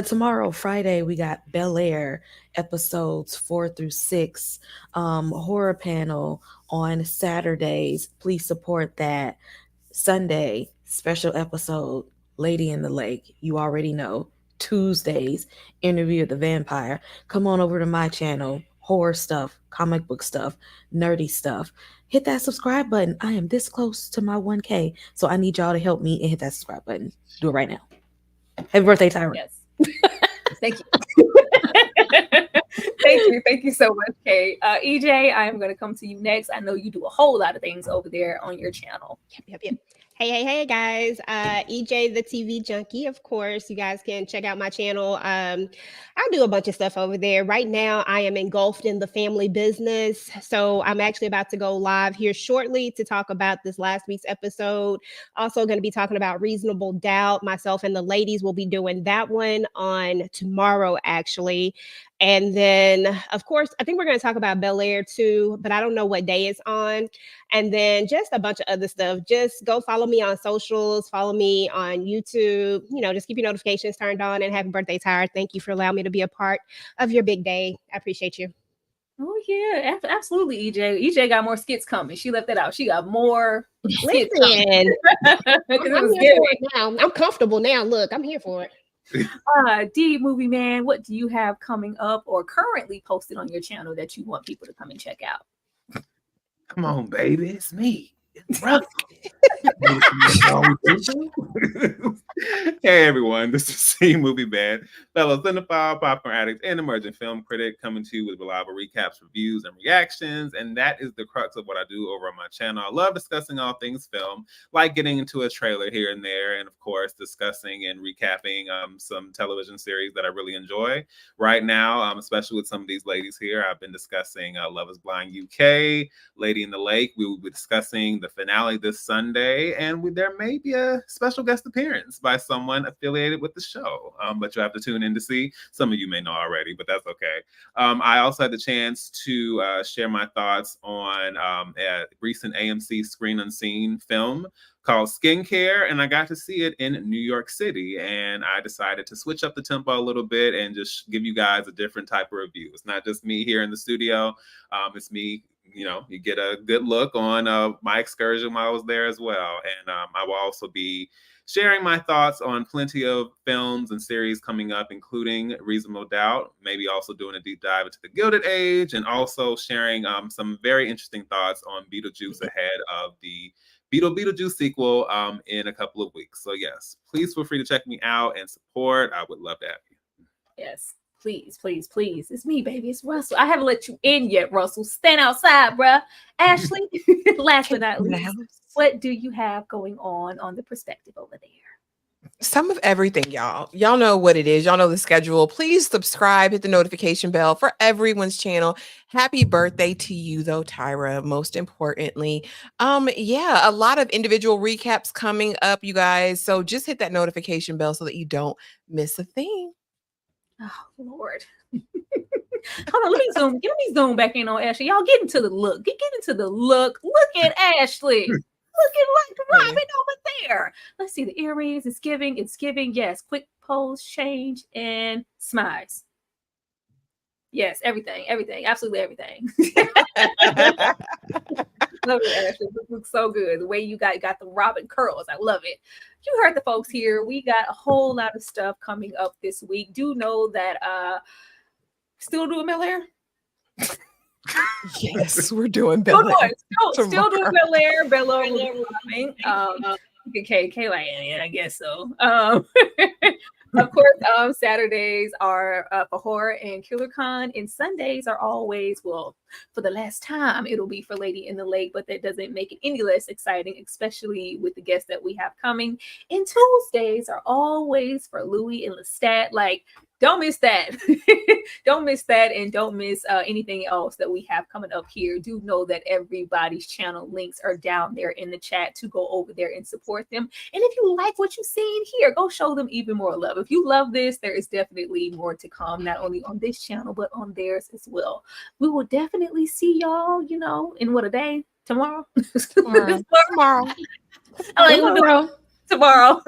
Tomorrow, Friday, we got Bel Air episodes 4 through 6. Horror panel on Saturdays. Please support that. Sunday, special episode, Lady in the Lake. You already know. Tuesdays, Interview of the Vampire. Come on over to my channel. Horror stuff, comic book stuff, nerdy stuff. Hit that subscribe button. I am this close to my 1K, so I need y'all to help me and hit that subscribe button. Do it right now. Happy birthday, Tyra. Yes. Thank you. Thank you so much, Kay. EJ, I am going to come to you next. I know you do a whole lot of things over there on your channel. Yep. Hey, guys. EJ, the TV junkie, of course. You guys can check out my channel. I do a bunch of stuff over there. Right now, I am engulfed in the family business. So I'm actually about to go live here shortly to talk about this last week's episode. Also going to be talking about Reasonable Doubt. Myself and the ladies will be doing that one on tomorrow, actually. And then, of course, I think we're going to talk about Bel Air too, but I don't know what day it's on. And then just a bunch of other stuff. Just go follow me on socials, follow me on YouTube, just keep your notifications turned on. And happy birthday, Tyra. Thank you for allowing me to be a part of your big day. I appreciate you. Oh, yeah, absolutely, EJ. EJ got more skits coming. She left that out. She got more skits coming. I'm comfortable now. Look, I'm here for it. D Movie Man, what do you have coming up or currently posted on your channel that you want people to come and check out? Come on, baby, it's me. It's Russell. Hey everyone, this is C Movie Man, fellow cinephile, popcorn addict, and emerging film critic, coming to you with reliable recaps, reviews, and reactions. And that is the crux of what I do over on my channel. I love discussing all things film, like getting into a trailer here and there, and of course discussing and recapping some television series that I really enjoy. Right now, especially with some of these ladies here, I've been discussing Love is Blind UK, Lady in the Lake. We will be discussing the finale this Sunday, and there may be a special guest appearance by someone affiliated with the show, but you have to tune in to see. Some of you may know already, but that's okay. I also had the chance to share my thoughts on a recent AMC Screen Unseen film called Skincare, and I got to see it in New York City, and I decided to switch up the tempo a little bit and just give you guys a different type of review. It's not just me here in the studio. It's me, you get a good look on my excursion while I was there as well. And I will also be sharing my thoughts on plenty of films and series coming up, including Reasonable Doubt, maybe also doing a deep dive into The Gilded Age, and also sharing some very interesting thoughts on Beetlejuice ahead of the Beetlejuice sequel in a couple of weeks. So yes, please feel free to check me out and support. I would love to have you. Yes, please. It's me, baby. It's Russell. I haven't let you in yet, Russell. Stand outside, bruh. Ashley, last but not least, what do you have going on the perspective over there? Some of everything, y'all. Y'all know what it is. Y'all know the schedule. Please subscribe, hit the notification bell for everyone's channel. Happy birthday to you, though, Tyra, most importantly. Yeah, a lot of individual recaps coming up, you guys. So just hit that notification bell so that you don't miss a thing. Oh, Lord. Hold on, let me zoom back in on Ashley. Y'all get into the look. Get into the look. Look at Ashley. Looking like Robin over there. Let's see the earrings. It's giving. Yes. Quick pose change and smiles. Yes, everything. Absolutely everything. Love it, Ashley. This looks so good. The way you got the Robin curls. I love it. You heard the folks here. We got a whole lot of stuff coming up this week. Do know that still doing Bel Air? Yes, we're doing Bel Air. Still doing Bel Air. Bel Air will be coming. Okay, like, yeah, I guess so. Of course, Saturdays are for horror and Killer Con, and Sundays are always, well, for the last time, it'll be for Lady in the Lake, but that doesn't make it any less exciting, especially with the guests that we have coming. And Tuesdays are always for Louis and Lestat. Like, don't miss that. Don't miss that, and don't miss anything else that we have coming up here. Do know that everybody's channel links are down there in the chat to go over there and support them. And if you like what you've seen here, go show them even more love. If you love this, there is definitely more to come, not only on this channel, but on theirs as well. We will definitely see y'all, in what, a day? tomorrow. Tomorrow. I like tomorrow.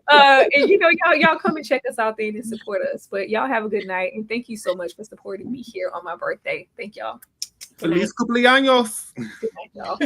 And you know, y'all come and check us out then and support us. But y'all have a good night, and thank you so much for supporting me here on my birthday. Thank y'all. Feliz cumpleaños. Good night, y'all.